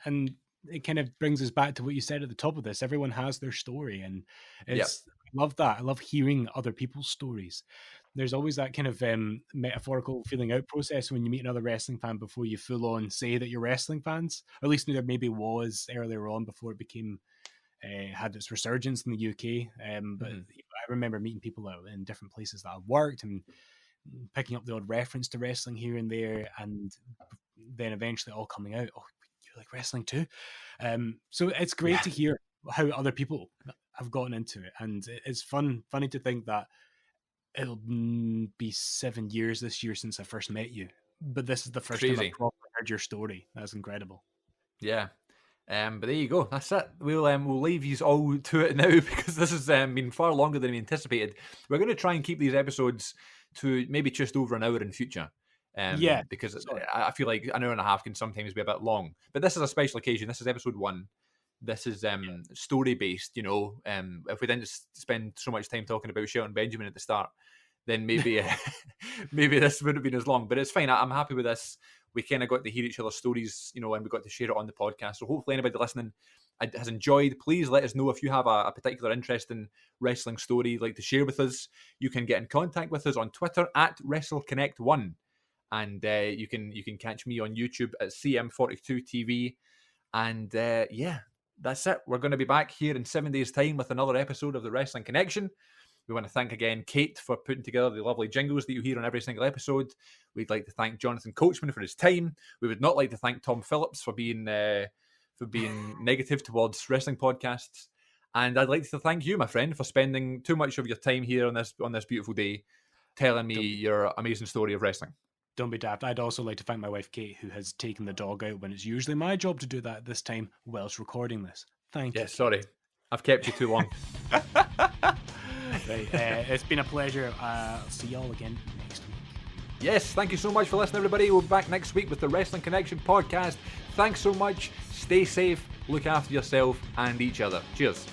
and it kind of brings us back to what you said at the top of this. Everyone has their story, and I love that. I love hearing other people's stories. There's always that kind of metaphorical feeling out process when you meet another wrestling fan before you full on say that you're wrestling fans. Or at least there maybe was earlier on before it became had its resurgence in the UK. But I remember meeting people out in different places that I've worked and picking up the odd reference to wrestling here and there, and then eventually all coming out, oh, you like wrestling too? So it's great to hear how other people have gotten into it, and it's funny to think that it'll be 7 years this year since I first met you, but this is the first time I've properly heard your story. That's incredible. Yeah. But there you go. That's it. We'll leave you all to it now because this has been far longer than we anticipated. We're going to try and keep these episodes to maybe just over an hour in future. Because I feel like an hour and a half can sometimes be a bit long. But this is a special occasion. This is episode 1. This is story based. If we didn't spend so much time talking about Shelton Benjamin at the start, then maybe maybe this wouldn't have been as long. But it's fine. I'm happy with this. We kind of got to hear each other's stories, and we got to share it on the podcast. So hopefully anybody listening has enjoyed. Please let us know if you have a particular interesting wrestling story you'd like to share with us. You can get in contact with us on Twitter at WrestleConnect1. and you can catch me on YouTube at CM42TV. And yeah, that's it. We're going to be back here in 7 days' time with another episode of the Wrestling Connection. We want to thank again Kate for putting together the lovely jingles that you hear on every single episode. We'd like to thank Jonathan Coachman for his time. We would not like to thank Tom Phillips for being negative towards wrestling podcasts. And I'd like to thank you, my friend, for spending too much of your time here on this beautiful day, telling me your amazing story of wrestling. Don't be daft. I'd also like to thank my wife, Kate, who has taken the dog out when it's usually my job to do that at this time whilst recording this. Thank you. Yeah, sorry. I've kept you too long. Right, it's been a pleasure. See y'all again next week. Yes, thank you so much for listening, everybody. We'll be back next week with the Wrestling Connection podcast. Thanks so much. Stay safe, look after yourself and each other. Cheers.